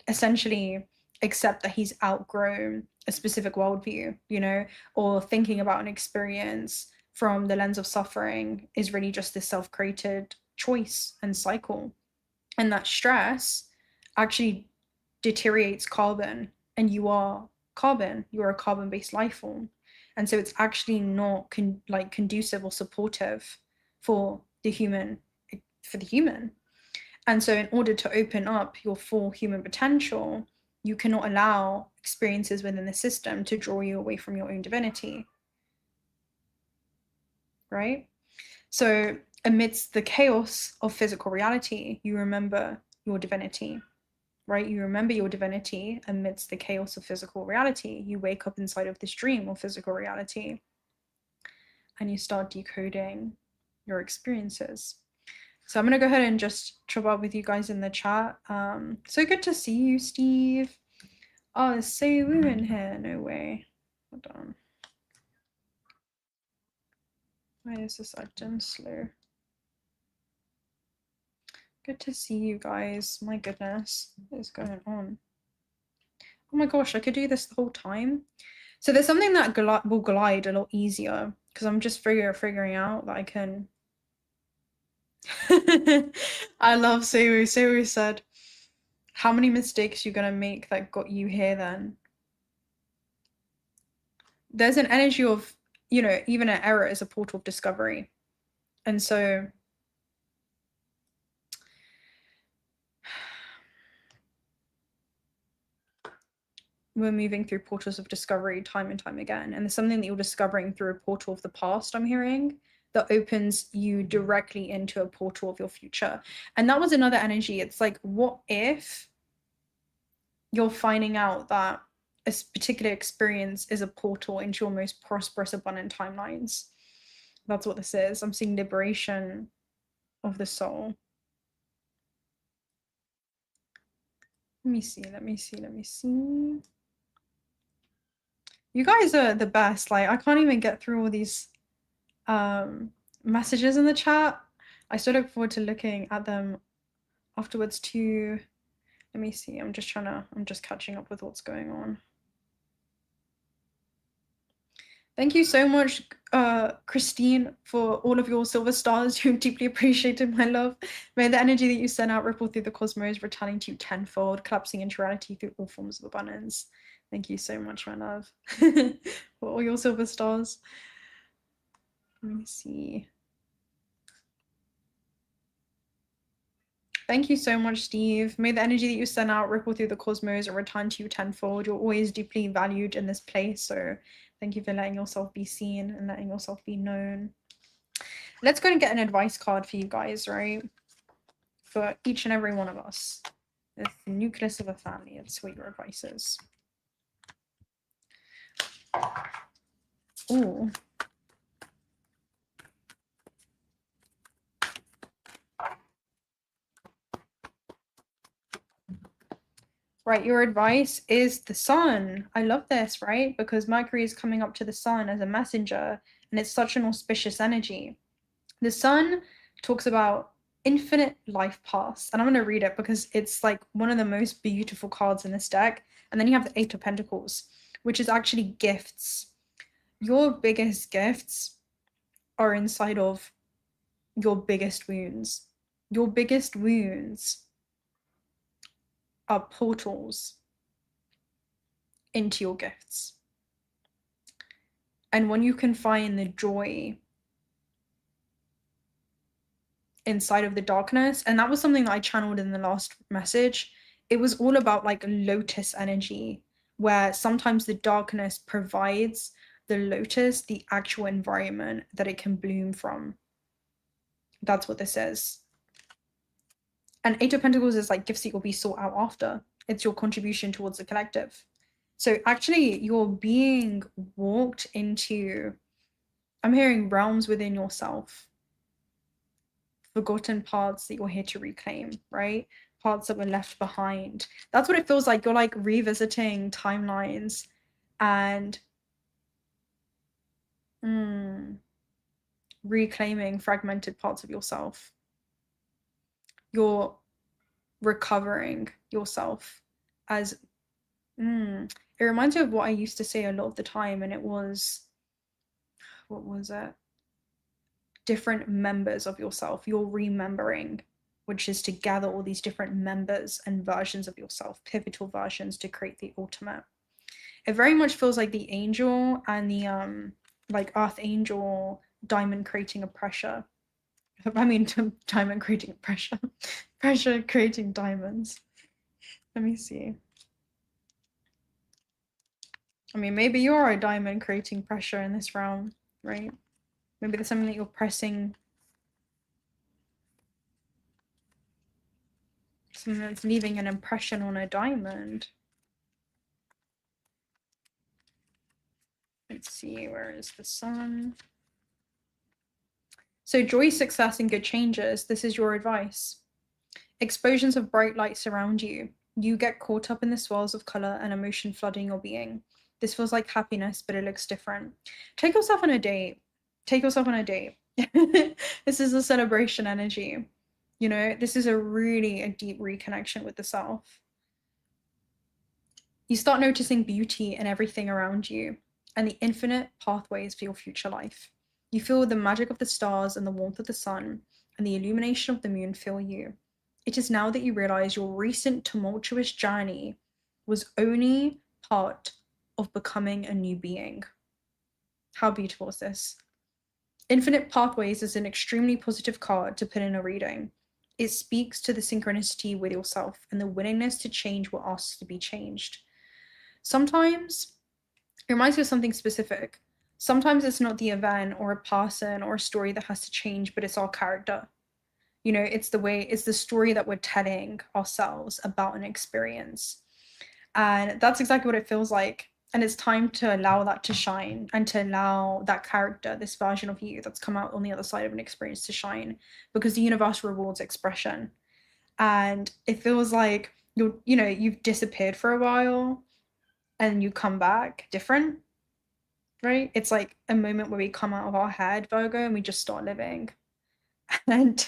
essentially accept that he's outgrown a specific worldview, you know, or thinking about an experience from the lens of suffering is really just this self-created choice and cycle. And that stress actually deteriorates carbon, and you are carbon, you're a carbon-based life form. And so it's actually not conducive or supportive for the human. And so in order to open up your full human potential, you cannot allow experiences within the system to draw you away from your own divinity, right? So amidst the chaos of physical reality, you remember your divinity, right? You remember your divinity amidst the chaos of physical reality. You wake up inside of this dream of physical reality and you start decoding your experiences. So I'm going to go ahead and just chop up with you guys in the chat. So good to see you, Steve. Oh, there's 𝓂𝓬 in here. No way. Hold on. Why is this acting slow? Good to see you guys. My goodness, what is going on? Oh my gosh, I could do this the whole time. So there's something that will glide a lot easier because I'm just figuring out that I can. I love 𝓂𝓬. 𝓂𝓬 said, how many mistakes you're gonna make that got you here then? There's an energy of, you know, even an error is a portal of discovery. And so we're moving through portals of discovery time and time again. And there's something that you're discovering through a portal of the past, I'm hearing, that opens you directly into a portal of your future. And that was another energy. It's like, what if you're finding out that a particular experience is a portal into your most prosperous, abundant timelines? That's what this is. I'm seeing liberation of the soul. Let me see. You guys are the best. Like, I can't even get through all these messages in the chat. I still look forward to looking at them afterwards too. Let me see. I'm just catching up with what's going on. Thank you so much, Christine, for all of your silver stars. You deeply appreciated my love. May the energy that you send out ripple through the cosmos, returning to you tenfold, collapsing into reality through all forms of abundance. Thank you so much, my love, for all your silver stars. Let me see. Thank you so much, Steve. May the energy that you send out ripple through the cosmos and return to you tenfold. You're always deeply valued in this place. So thank you for letting yourself be seen and letting yourself be known. Let's go and get an advice card for you guys, right? For each and every one of us. It's the nucleus of a family. It's what your advice is. Ooh. Right, your advice is the sun. I love this, right? Because Mercury is coming up to the sun as a messenger, and it's such an auspicious energy. The sun talks about infinite life paths, and I'm going to read it because it's like one of the most beautiful cards in this deck. And then you have the Eight of Pentacles, which is actually gifts. Your biggest gifts are inside of your biggest wounds. Your biggest wounds are portals into your gifts. And when you can find the joy inside of the darkness, and that was something that I channeled in the last message, it was all about like lotus energy, where sometimes the darkness provides the lotus the actual environment that it can bloom from. That's what this is. And Eight of Pentacles is like gifts that will be sought out after. It's your contribution towards the collective. So actually you're being walked into, I'm hearing realms within yourself, forgotten parts that you're here to reclaim, right? Parts that were left behind. That's what it feels like. You're like revisiting timelines and reclaiming fragmented parts of yourself. You're recovering yourself as it reminds me of what I used to say a lot of the time, and it was, what was it? Different members of yourself. You're remembering, which is to gather all these different members and versions of yourself, pivotal versions, to create the ultimate. It very much feels like the angel and the like earth angel diamond creating a pressure. I mean, diamond creating a pressure. Pressure creating diamonds. Let me see. I mean, maybe you're a diamond creating pressure in this realm, right? Maybe there's something that you're pressing, something that's leaving an impression on a diamond. Let's see, where is the sun? So joy, success, and good changes. This is your advice. Explosions of bright light surround you. You get caught up in the swirls of color and emotion flooding your being. This feels like happiness, but it looks different. Take yourself on a date. Take yourself on a date. This is a celebration energy. You know, this is a deep reconnection with the self. You start noticing beauty in everything around you and the infinite pathways for your future life. You feel the magic of the stars and the warmth of the sun and the illumination of the moon fill you. It is now that you realize your recent tumultuous journey was only part of becoming a new being. How beautiful is this? Infinite Pathways is an extremely positive card to put in a reading. It speaks to the synchronicity with yourself and the willingness to change what asks to be changed. Sometimes it reminds me of something specific. Sometimes it's not the event or a person or a story that has to change, but it's our character. You know, it's the story that we're telling ourselves about an experience. And that's exactly what it feels like. And it's time to allow that to shine and to allow that character, this version of you that's come out on the other side of an experience, to shine, because the universe rewards expression. And it feels like you've disappeared for a while and you come back different, right? It's like a moment where we come out of our head, Virgo, and we just start living. And,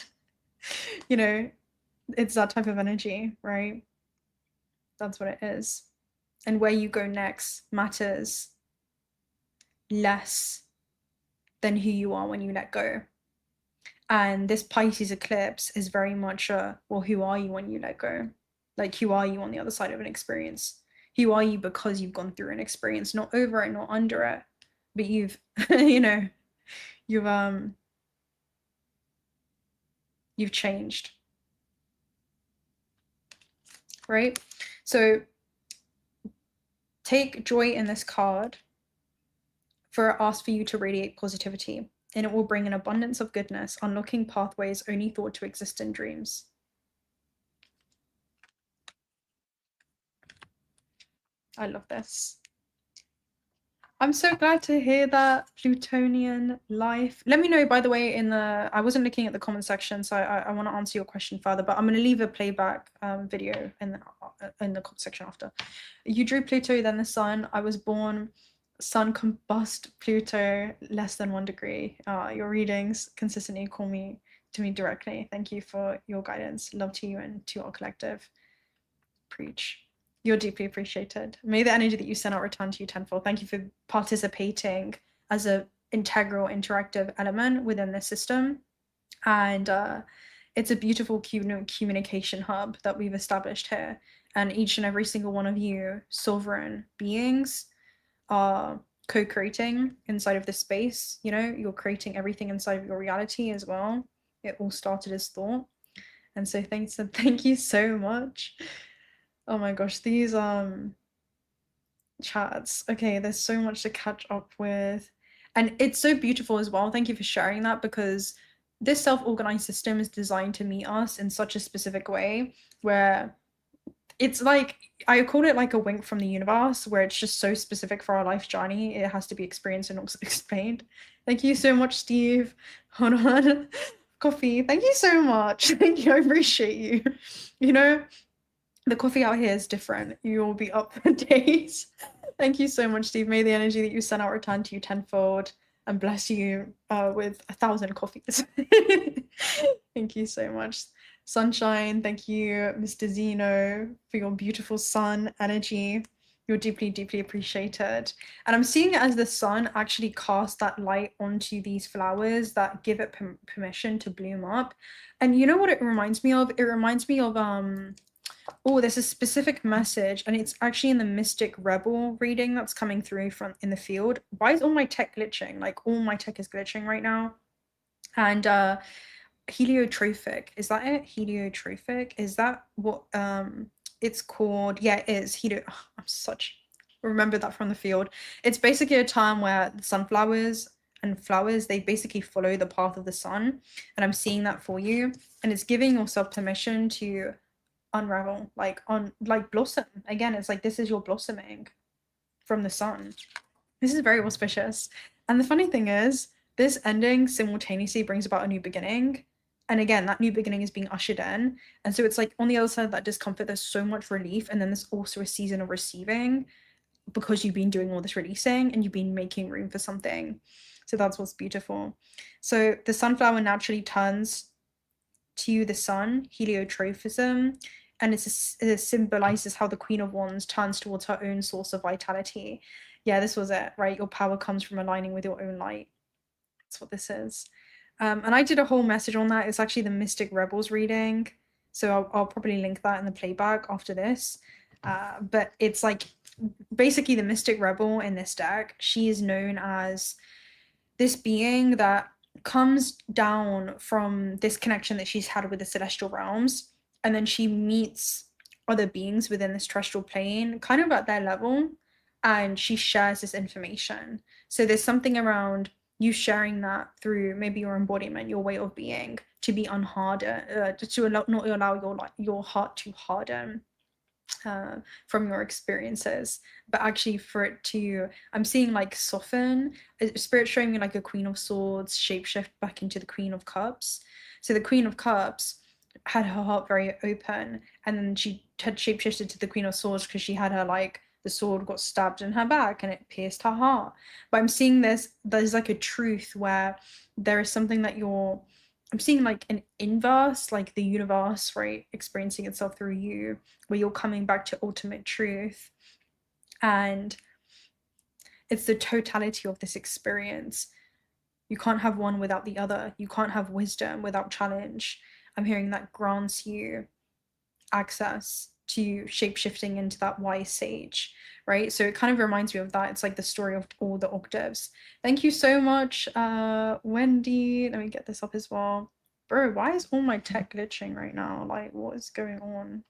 you know, it's that type of energy, right? That's what it is. And where you go next matters less than who you are when you let go. And this Pisces eclipse is very much well, who are you when you let go? Like, who are you on the other side of an experience? Who are you because you've gone through an experience, not over it, not under it, but you've, you've changed, right? So take joy in this card, for it asks for you to radiate positivity, and it will bring an abundance of goodness, unlocking pathways only thought to exist in dreams. I love this. I'm so glad to hear that, Plutonian life. Let me know, by the way, I wasn't looking at the comment section, so I want to answer your question further, but I'm going to leave a playback video in the comment section after. You drew Pluto, then the sun. I was born, sun combust Pluto, less than 1 degree. Your readings consistently call me to me directly. Thank you for your guidance. Love to you and to our collective. Preach. You're deeply appreciated. May the energy that you send out return to you tenfold. Thank you for participating as an integral interactive element within this system. And it's a beautiful communication hub that we've established here. And each and every single one of you sovereign beings are co-creating inside of this space. You know, you're creating everything inside of your reality as well. It all started as thought. And so thank you so much. Oh my gosh, these chats. Okay, there's so much to catch up with. And it's so beautiful as well. Thank you for sharing that, because this self-organized system is designed to meet us in such a specific way where it's like, I call it like a wink from the universe, where it's just so specific for our life journey. It has to be experienced and also explained. Thank you so much, Steve. Hold on. Coffee. Thank you so much. Thank you. I appreciate you. You know, the coffee out here is different. You will be up for days. Thank you so much, Steve. May the energy that you sent out return to you tenfold and bless you with 1,000 coffees. Thank you so much. Sunshine, thank you, Mr. Zeno, for your beautiful sun energy. You're deeply, deeply appreciated. And I'm seeing it as the sun actually casts that light onto these flowers that give it permission to bloom up. And you know what it reminds me of? It reminds me of oh, there's a specific message, and it's actually in the Mystic Rebel reading that's coming through from in the field. Why is all my tech glitching? Like, all my tech is glitching right now. And 𝓬𝓬𝓻𝓵, is that it? 𝓬𝓬𝓻𝓵, is that what it's called? Yeah, it is. Remember that from the field. It's basically a term where the sunflowers and flowers, they basically follow the path of the sun, and I'm seeing that for you, and it's giving yourself permission to unravel, like blossom again. It's like, this is your blossoming from the sun. This is very auspicious. And the funny thing is, this ending simultaneously brings about a new beginning, and again, that new beginning is being ushered in. And so it's like, on the other side of that discomfort, there's so much relief, and then there's also a season of receiving, because you've been doing all this releasing and you've been making room for something. So that's what's beautiful. So the sunflower naturally turns to the sun, heliotropism, and it symbolizes how the Queen of Wands turns towards her own source of vitality. Yeah, this was it, right? Your power comes from aligning with your own light. That's what this is. And I did a whole message on that. It's actually the Mystic Rebels reading, so I'll probably link that in the playback after this. But it's like, basically, the Mystic Rebel in this deck, she is known as this being that comes down from this connection that she's had with the celestial realms, and then she meets other beings within this terrestrial plane, kind of at their level, and she shares this information. So there's something around you sharing that through maybe your embodiment, your way of being, to be unhardened, to not allow your heart to harden from your experiences, but actually for it to, I'm seeing like soften. Spirit showing me like a Queen of Swords shapeshift back into the Queen of Cups. So the Queen of Cups had her heart very open, and then she had shapeshifted to the Queen of Swords because she had her, like, the sword got stabbed in her back and it pierced her heart. But I'm seeing there's like a truth where there is something that I'm seeing like an inverse, like the universe, right, experiencing itself through you, where you're coming back to ultimate truth. And it's the totality of this experience. You can't have one without the other. You can't have wisdom without challenge. I'm hearing that grants you access to shape-shifting into that wise sage, right? So it kind of reminds me of that. It's like the story of all the octaves. Thank you so much, Wendy. Let me get this up as well. Bro, why is all my tech glitching right now? Like, what is going on?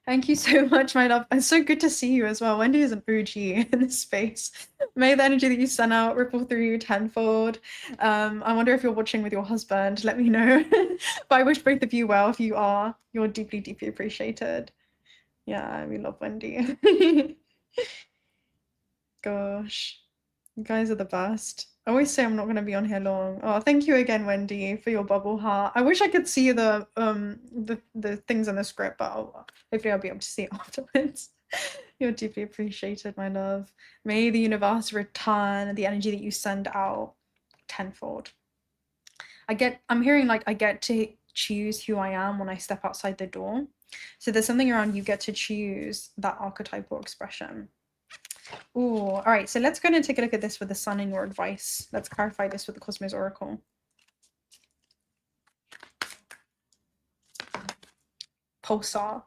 Thank you so much, my love. It's so good to see you as well. Wendy is an OG in this space. May the energy that you send out ripple through you tenfold. I wonder if you're watching with your husband. Let me know. But I wish both of you well. If you are, you're deeply, deeply appreciated. Yeah, we love Wendy. Gosh, you guys are the best. I always say I'm not gonna be on here long. Oh, thank you again, Wendy, for your bubble heart. I wish I could see the things in the script, but hopefully I'll be able to see it afterwards. You're deeply appreciated, my love. May the universe return the energy that you send out tenfold. I'm hearing like I get to choose who I am when I step outside the door. So there's something around you get to choose that archetypal expression. Ooh, all right, so let's go ahead and take a look at this with the sun in your advice. Let's clarify this with the Cosmos Oracle. Pulsar.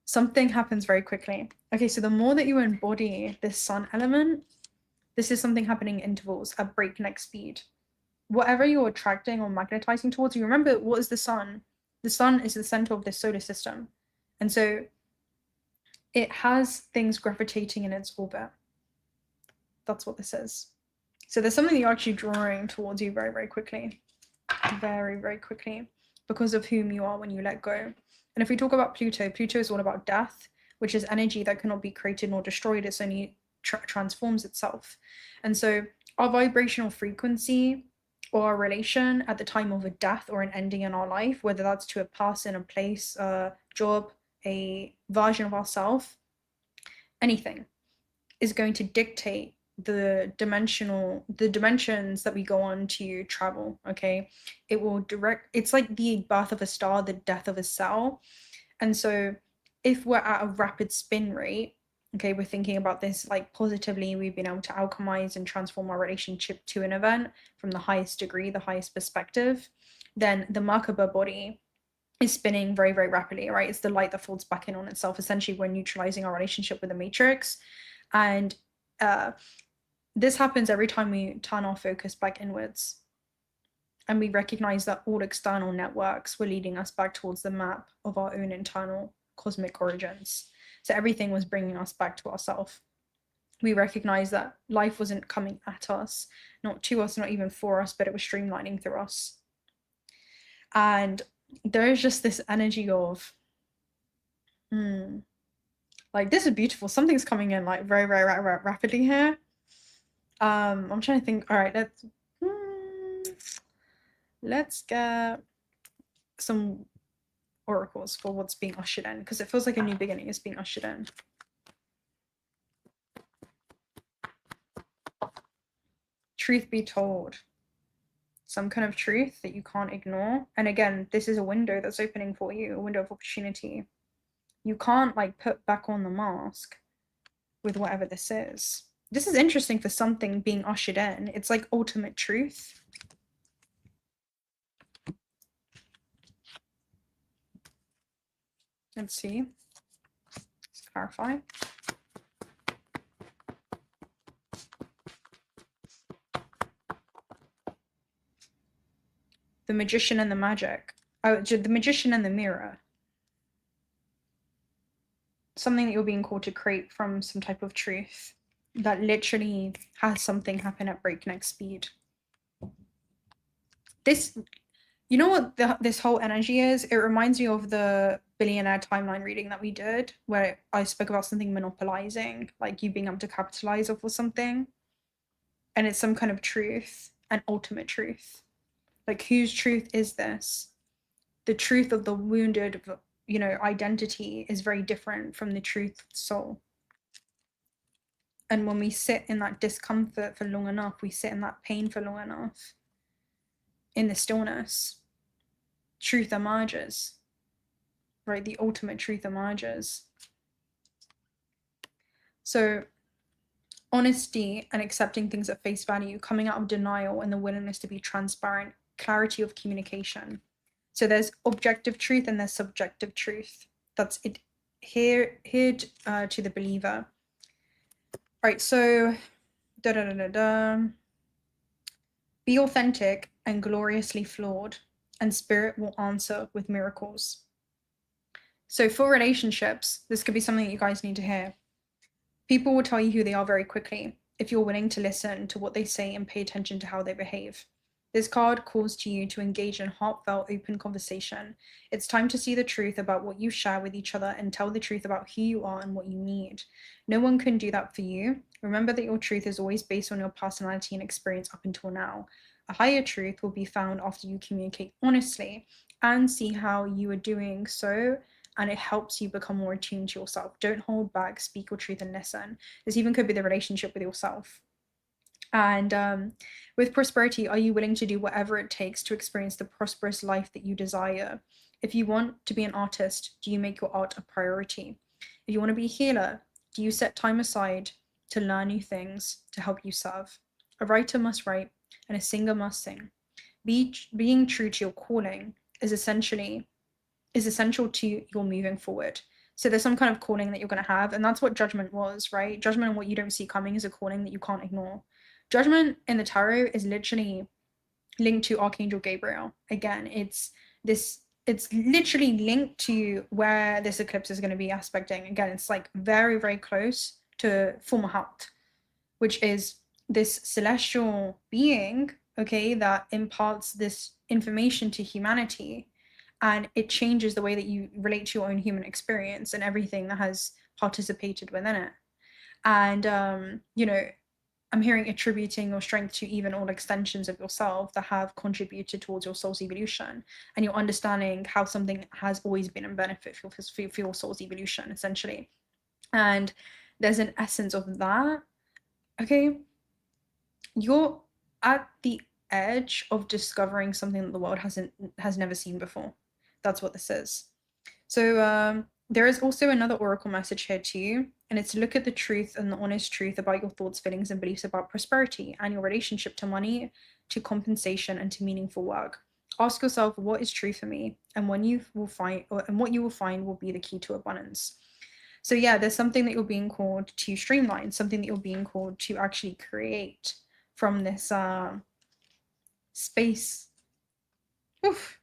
Something happens very quickly. Okay, so the more that you embody this sun element, this is something happening in intervals at breakneck speed. Whatever you're attracting or magnetizing towards, you remember, what is the sun? The sun is the center of this solar system. And so it has things gravitating in its orbit. That's what this is. So there's something that you're actually drawing towards you very, very quickly. Very, very quickly, because of whom you are when you let go. And if we talk about Pluto, Pluto is all about death, which is energy that cannot be created nor destroyed. It's only transforms itself. And so our vibrational frequency or our relation at the time of a death or an ending in our life, whether that's to a person, a place, a job, a version of ourselves, anything, is going to dictate the dimensions that we go on to travel. Okay, it will direct, it's like the birth of a star, the death of a cell. And so if we're at a rapid spin rate, okay, we're thinking about this like positively, we've been able to alchemize and transform our relationship to an event from the highest degree, the highest perspective, then the Merkaba body is spinning very, very rapidly, right? It's the light that folds back in on itself. Essentially, we're neutralizing our relationship with the matrix. And this happens every time we turn our focus back inwards. And we recognize that all external networks were leading us back towards the map of our own internal cosmic origins. So everything was bringing us back to ourselves. We recognize that life wasn't coming at us, not to us, not even for us, but it was streamlining through us. And there is just this energy of, like, this is beautiful. Something's coming in like very, very rapidly here. I'm trying to think. All right, let's get some oracles for what's being ushered in, because it feels like a new beginning is being ushered in. Truth be told, some kind of truth that you can't ignore. And again, this is a window that's opening for you, a window of opportunity. You can't like put back on the mask with whatever this is. This is interesting for something being ushered in. It's like ultimate truth. Let's see. Let's clarify. The magician and the magic. Oh, the magician and the mirror. Something that you're being called to create from some type of truth that literally has something happen at breakneck speed. This, you know what this whole energy is? It reminds me of the billionaire timeline reading that we did, where I spoke about something monopolizing, like you being able to capitalize off of something. And it's some kind of truth, an ultimate truth. Like, whose truth is this? The truth of the wounded, you know, identity is very different from the truth of soul. And when we sit in that discomfort for long enough, we sit in that pain for long enough, in the stillness, truth emerges, right? The ultimate truth emerges. So honesty and accepting things at face value, coming out of denial and the willingness to be transparent, clarity of communication. So there's objective truth and there's subjective truth. That's it here to the believer. All right, so be authentic and gloriously flawed, and spirit will answer with miracles. So for relationships, this could be something that you guys need to hear. People will tell you who they are very quickly if you're willing to listen to what they say and pay attention to how they behave. This card calls to you to engage in heartfelt, open conversation. It's time to see the truth about what you share with each other and tell the truth about who you are and what you need. No one can do that for you. Remember that your truth is always based on your personality and experience up until now. A higher truth will be found after you communicate honestly and see how you are doing so, and it helps you become more attuned to yourself. Don't hold back, speak your truth and listen. This even could be the relationship with yourself. And with prosperity, are you willing to do whatever it takes to experience the prosperous life that you desire? If you want to be an artist, do you make your art a priority? If you want to be a healer, do you set time aside to learn new things to help you serve? A writer must write and a singer must sing. Being true to your calling is essential to your moving forward. So there's some kind of calling that you're going to have, and that's what judgment was, right? Judgment and what you don't see coming is a calling that you can't ignore. Judgment in the tarot is literally linked to Archangel Gabriel. Again, it's literally linked to where this eclipse is going to be aspecting. Again, it's like very, very close to 𝓫𝓙, which is this celestial being, okay, that imparts this information to humanity, and it changes the way that you relate to your own human experience and everything that has participated within it. And you know, I'm hearing attributing your strength to even all extensions of yourself that have contributed towards your soul's evolution, and you're understanding how something has always been a benefit for your soul's evolution, essentially. And there's an essence of that, okay? You're at the edge of discovering something that the world has never seen before. That's what this is. So there is also another oracle message here to you, and it's to look at the truth and the honest truth about your thoughts, feelings, and beliefs about prosperity and your relationship to money, to compensation, and to meaningful work. Ask yourself, what is true for me, and what you will find will be the key to abundance. So yeah, there's something that you're being called to streamline, something that you're being called to actually create from this space. Oof.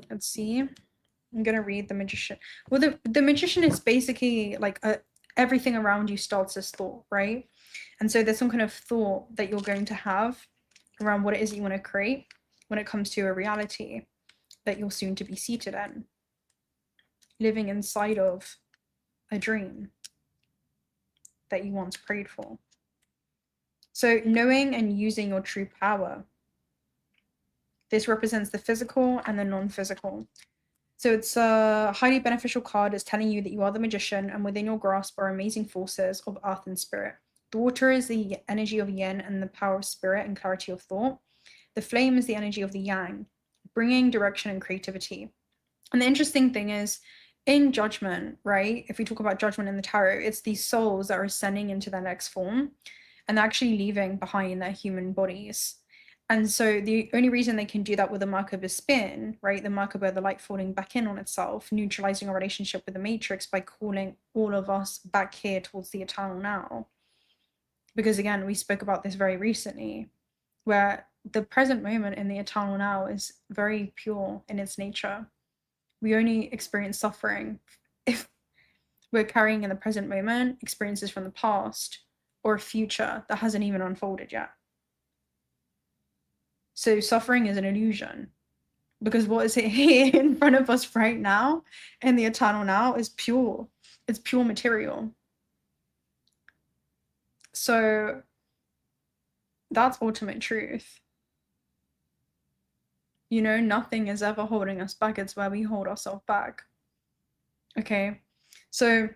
Let's see. I'm gonna read the Magician. Well, the Magician is basically like everything around you starts as thought, right? And so there's some kind of thought that you're going to have around what it is that you want to create when it comes to a reality that you're soon to be seated in, living inside of a dream that you once prayed for. So knowing and using your true power. This represents the physical and the non-physical. So it's a highly beneficial card. It's telling you that you are the magician, and within your grasp are amazing forces of earth and spirit. The water is the energy of yin and the power of spirit and clarity of thought. The flame is the energy of the yang, bringing direction and creativity. And the interesting thing is, in judgment, right? If we talk about judgment in the tarot, it's these souls that are ascending into their next form, and they're actually leaving behind their human bodies. And so the only reason they can do that with the Merkaba spin, right, the Merkaba, the light falling back in on itself, neutralizing our relationship with the matrix by calling all of us back here towards the eternal now. Because again, we spoke about this very recently, where the present moment in the eternal now is very pure in its nature. We only experience suffering if we're carrying in the present moment experiences from the past or a future that hasn't even unfolded yet. So suffering is an illusion, because what is here in front of us right now in the eternal now is pure. It's pure material. So that's ultimate truth. You know, nothing is ever holding us back. It's where we hold ourselves back. Okay, so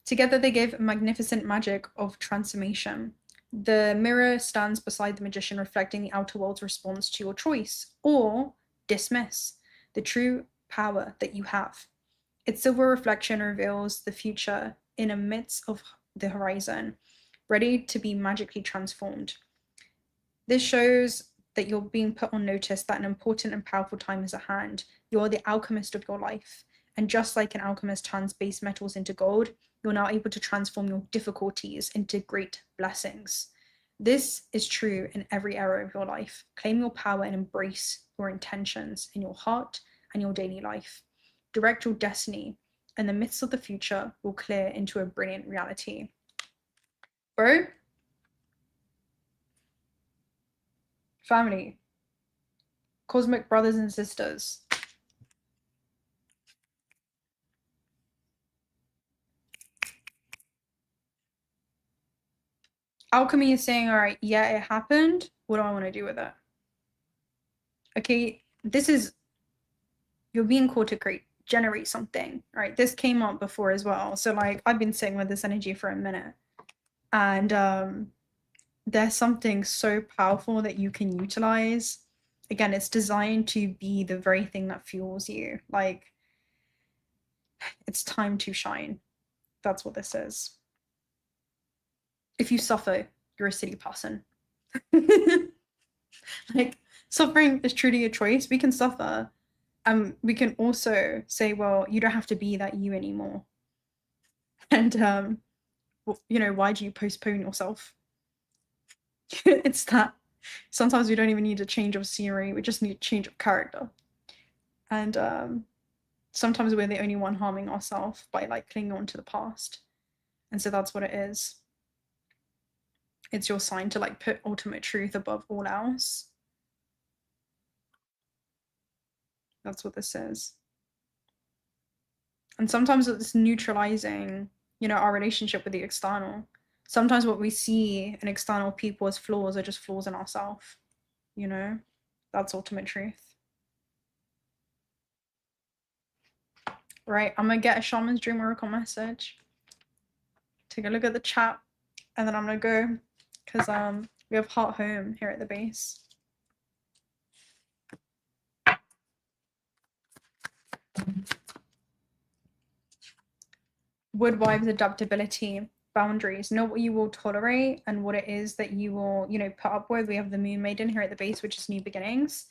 together they give magnificent magic of transformation. The mirror stands beside the magician, reflecting the outer world's response to your choice, or dismiss the true power that you have. Its silver reflection reveals the future in the midst of the horizon, ready to be magically transformed. This shows that you're being put on notice that an important and powerful time is at hand. You're the alchemist of your life. And just like an alchemist turns base metals into gold, you're now able to transform your difficulties into great blessings. This is true in every area of your life. Claim your power and embrace your intentions in your heart and your daily life. Direct your destiny, and the myths of the future will clear into a brilliant reality. Bro, family, cosmic brothers and sisters. Alchemy is saying, all right, yeah, it happened. What do I want to do with it? Okay, this is, you're being called to generate something, right? This came up before as well. So like, I've been sitting with this energy for a minute, and there's something so powerful that you can utilize. Again, it's designed to be the very thing that fuels you. Like, it's time to shine. That's what this is. If you suffer, you're a city person. Like, suffering is truly a choice. We can suffer. We can also say, well, you don't have to be that you anymore. And you know, why do you postpone yourself? It's that sometimes we don't even need a change of scenery, we just need a change of character. And sometimes we're the only one harming ourselves by like clinging on to the past. And so that's what it is. It's your sign to like put ultimate truth above all else. That's what this is. And sometimes it's neutralizing, you know, our relationship with the external. Sometimes what we see in external people as flaws are just flaws in ourselves, you know? That's ultimate truth. Right, I'm gonna get a shaman's dream oracle message. Take a look at the chat, and then I'm gonna go, because we have Heart Home here at the base. Woodwives adaptability, boundaries. Know what you will tolerate and what it is that you will, you know, put up with. We have the Moon Maiden here at the base, which is new beginnings.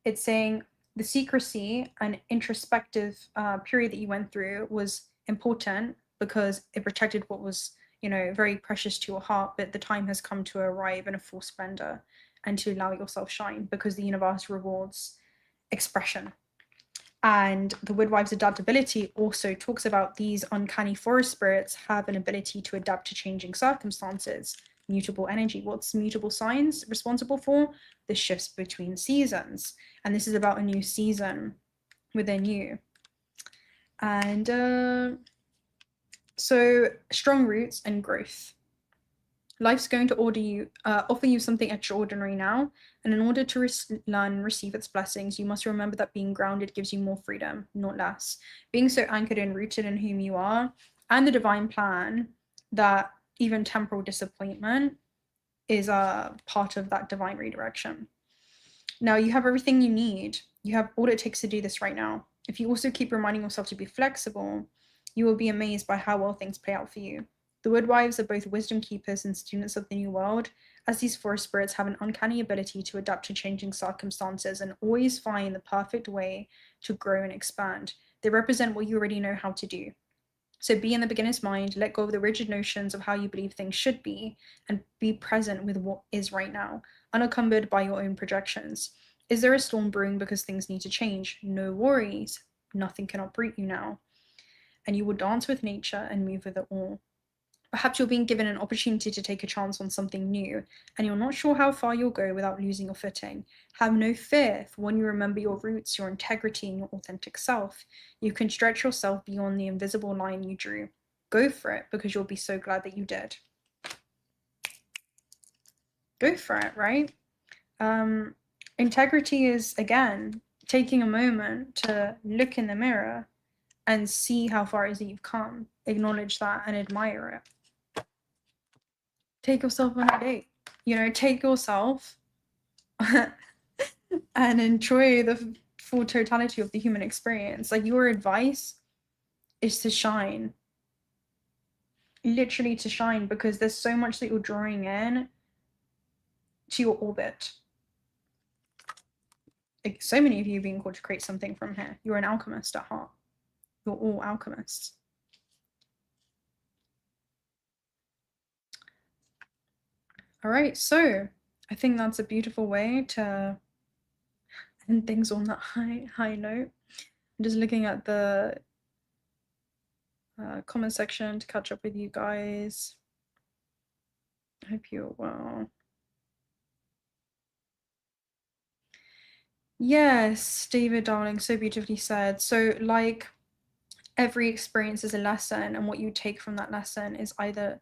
It's saying the secrecy and introspective period that you went through was important because it protected what was, you know, very precious to your heart, but the time has come to arrive in a full splendor and to allow yourself shine, because the universe rewards expression. And the Woodwives adaptability also talks about these uncanny forest spirits have an ability to adapt to changing circumstances. Mutable energy. What's mutable signs responsible for? The shifts between seasons. And this is about a new season within you. And so strong roots and growth. Life's going to offer you something extraordinary now, and in order to learn and receive its blessings, you must remember that being grounded gives you more freedom, not less. Being so anchored and rooted in whom you are and the divine plan, that even temporal disappointment is a part of that divine redirection. Now you have everything you need. You have all it takes to do this right now. If you also keep reminding yourself to be flexible, you will be amazed by how well things play out for you. The Woodwives are both wisdom keepers and students of the new world, as these forest spirits have an uncanny ability to adapt to changing circumstances and always find the perfect way to grow and expand. They represent what you already know how to do. So be in the beginner's mind, let go of the rigid notions of how you believe things should be, and be present with what is right now, unencumbered by your own projections. Is there a storm brewing because things need to change? No worries. Nothing can uproot you now. And you will dance with nature and move with it all. Perhaps you're being given an opportunity to take a chance on something new, and you're not sure how far you'll go without losing your footing. Have no fear, for when you remember your roots, your integrity, and your authentic self, you can stretch yourself beyond the invisible line you drew. Go for it, because you'll be so glad that you did. Go for it, right? Integrity is, again, taking a moment to look in the mirror and see how far it is that you've come. Acknowledge that and admire it. Take yourself on a date, you know, take yourself and enjoy the full totality of the human experience. Like, your advice is to shine, literally to shine, because there's so much that you're drawing in to your orbit. Like, so many of you being called to create something from here. You're an alchemist at heart. You're all alchemists. All right, so I think that's a beautiful way to end things on that high note. I'm just looking at the comment section to catch up with you guys. I hope you're well. Yes, David Darling, so beautifully said. So, like, every experience is a lesson, and what you take from that lesson is either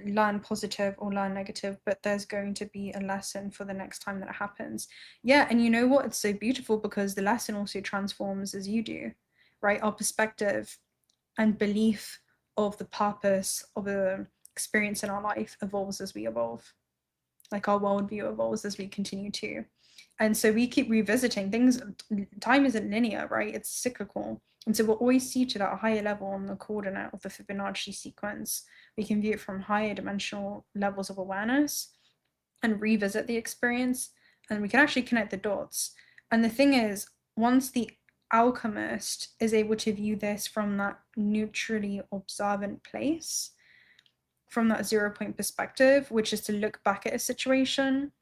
learn positive or learn negative, but there's going to be a lesson for the next time that it happens. Yeah, and you know what? It's so beautiful because the lesson also transforms as you do, right? Our perspective and belief of the purpose of a experience in our life evolves as we evolve. Like our worldview evolves as we continue to. And so we keep revisiting things. Time isn't linear, right? It's cyclical. And so we're always seated at a higher level on the coordinate of the Fibonacci sequence. We can view it from higher dimensional levels of awareness and revisit the experience, and we can actually connect the dots. And the thing is, once the alchemist is able to view this from that neutrally observant place, from that 0 point perspective, which is to look back at a situation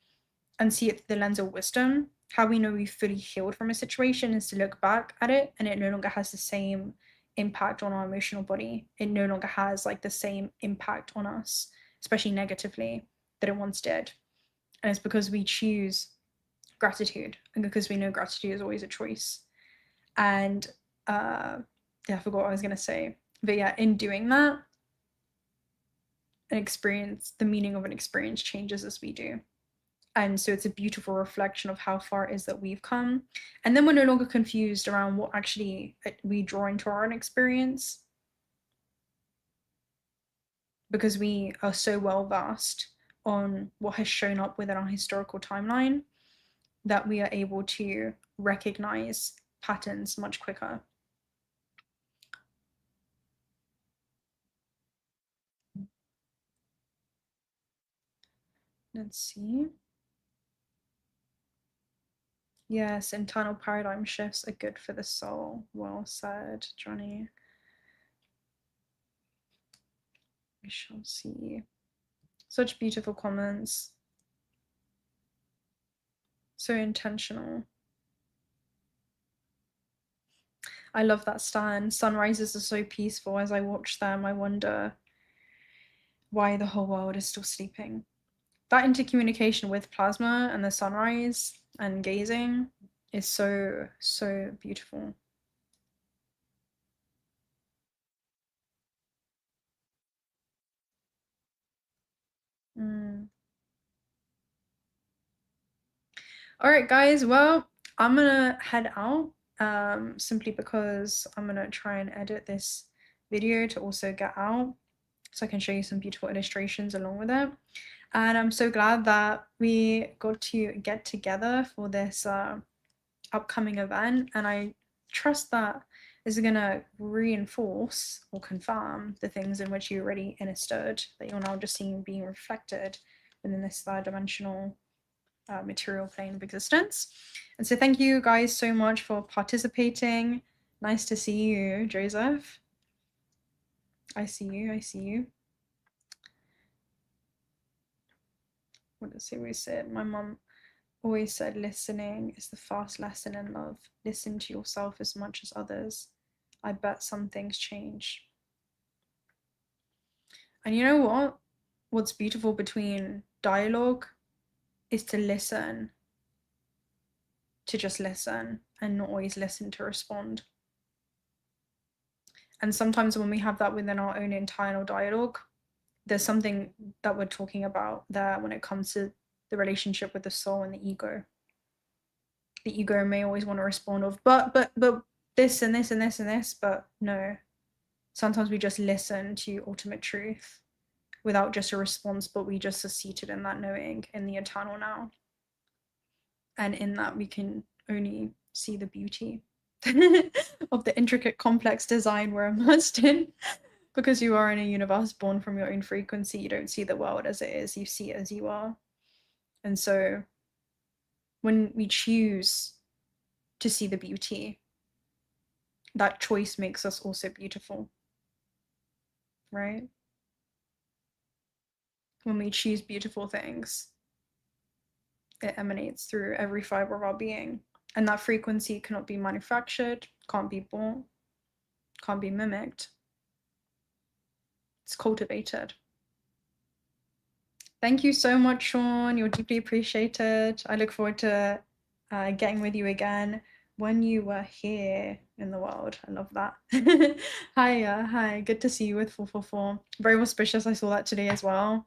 and see it through the lens of wisdom. How we know we've fully healed from a situation is to look back at it and it no longer has the same impact on our emotional body. It no longer has like the same impact on us, especially negatively, that it once did. And it's because we choose gratitude and because we know gratitude is always a choice. And yeah, I forgot what I was going to say. But yeah, in doing that, an experience, the meaning of an experience changes as we do. And so it's a beautiful reflection of how far it is that we've come. And then we're no longer confused around what actually we draw into our own experience, because we are so well versed on what has shown up within our historical timeline that we are able to recognize patterns much quicker. Let's see. Yes, internal paradigm shifts are good for the soul. Well said, Johnny. We shall see. Such beautiful comments. So intentional. I love that stand. Sunrises are so peaceful. As I watch them, I wonder why the whole world is still sleeping. That intercommunication with plasma and the sunrise and gazing is so, so beautiful. All right, guys. Well, I'm gonna head out simply because I'm gonna try and edit this video to also get out so I can show you some beautiful illustrations along with it. And I'm so glad that we got to get together for this upcoming event. And I trust that this is gonna reinforce or confirm the things in which you already understood, that you're now just seeing being reflected within this third dimensional material plane of existence. And so thank you guys so much for participating. Nice to see you, Joseph. I see you, I see you. What does he always say? My mom always said listening is the fast lesson in love. Listen to yourself as much as others. I bet some things change. And you know what? What's beautiful between dialogue is to listen, to just listen and not always listen to respond. And sometimes when we have that within our own internal dialogue, there's something that we're talking about there when it comes to the relationship with the soul and the ego. The ego may always want to respond of, but this and this and this and this, but no. Sometimes we just listen to ultimate truth without just a response, but we just are seated in that knowing, in the eternal now. And in that we can only see the beauty of the intricate, complex design we're immersed in. Because you are in a universe born from your own frequency, you don't see the world as it is, you see it as you are. And so when we choose to see the beauty, that choice makes us also beautiful, right? When we choose beautiful things, it emanates through every fiber of our being. And that frequency cannot be manufactured, can't be bought, can't be mimicked. It's cultivated. Thank you so much, Sean. You're deeply appreciated. I look forward to getting with you again when you were here in the world. I love that. Hi, hi, good to see you with 444. Very auspicious. I saw that today as well.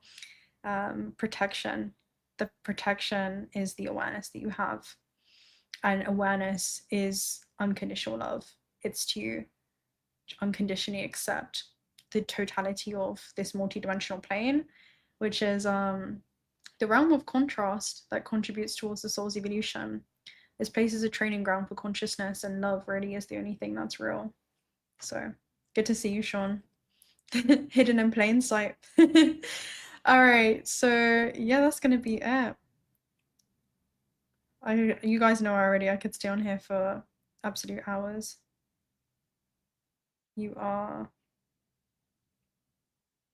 Protection. The protection is the awareness that you have, and awareness is unconditional love. It's to unconditionally accept the totality of this multidimensional plane, which is the realm of contrast that contributes towards the soul's evolution. This place is a training ground for consciousness, and love really is the only thing that's real. So good to see you, Sean. Hidden in plain sight. All right, so yeah, that's gonna be it. You guys know already, I could stay on here for absolute hours. You are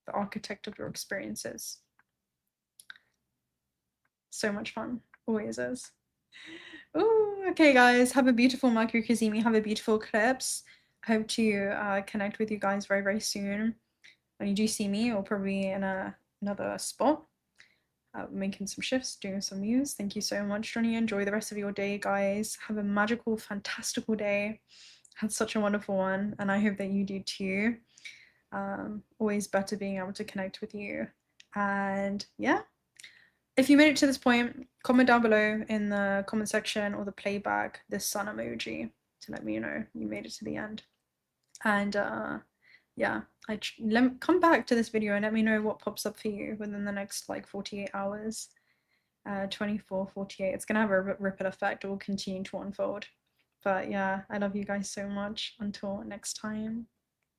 the architect of your experiences. So much fun, always is. Ooh, okay, guys, have a beautiful Mercury Kazemi, have a beautiful eclipse. I hope to connect with you guys very, very soon. When you do see me, or probably in another spot, making some shifts, doing some news. Thank you so much, Johnny. Enjoy the rest of your day, guys. Have a magical, fantastical day. Had such a wonderful one, and I hope that you do too. Always better being able to connect with you. And yeah, if you made it to this point, comment down below in the comment section or the playback the sun emoji to let me know you made it to the end. And yeah, come back to this video and let me know what pops up for you within the next like 48 hours. 24, 48. It's gonna have a ripple effect. It will continue to unfold. But yeah, I love you guys so much. Until next time.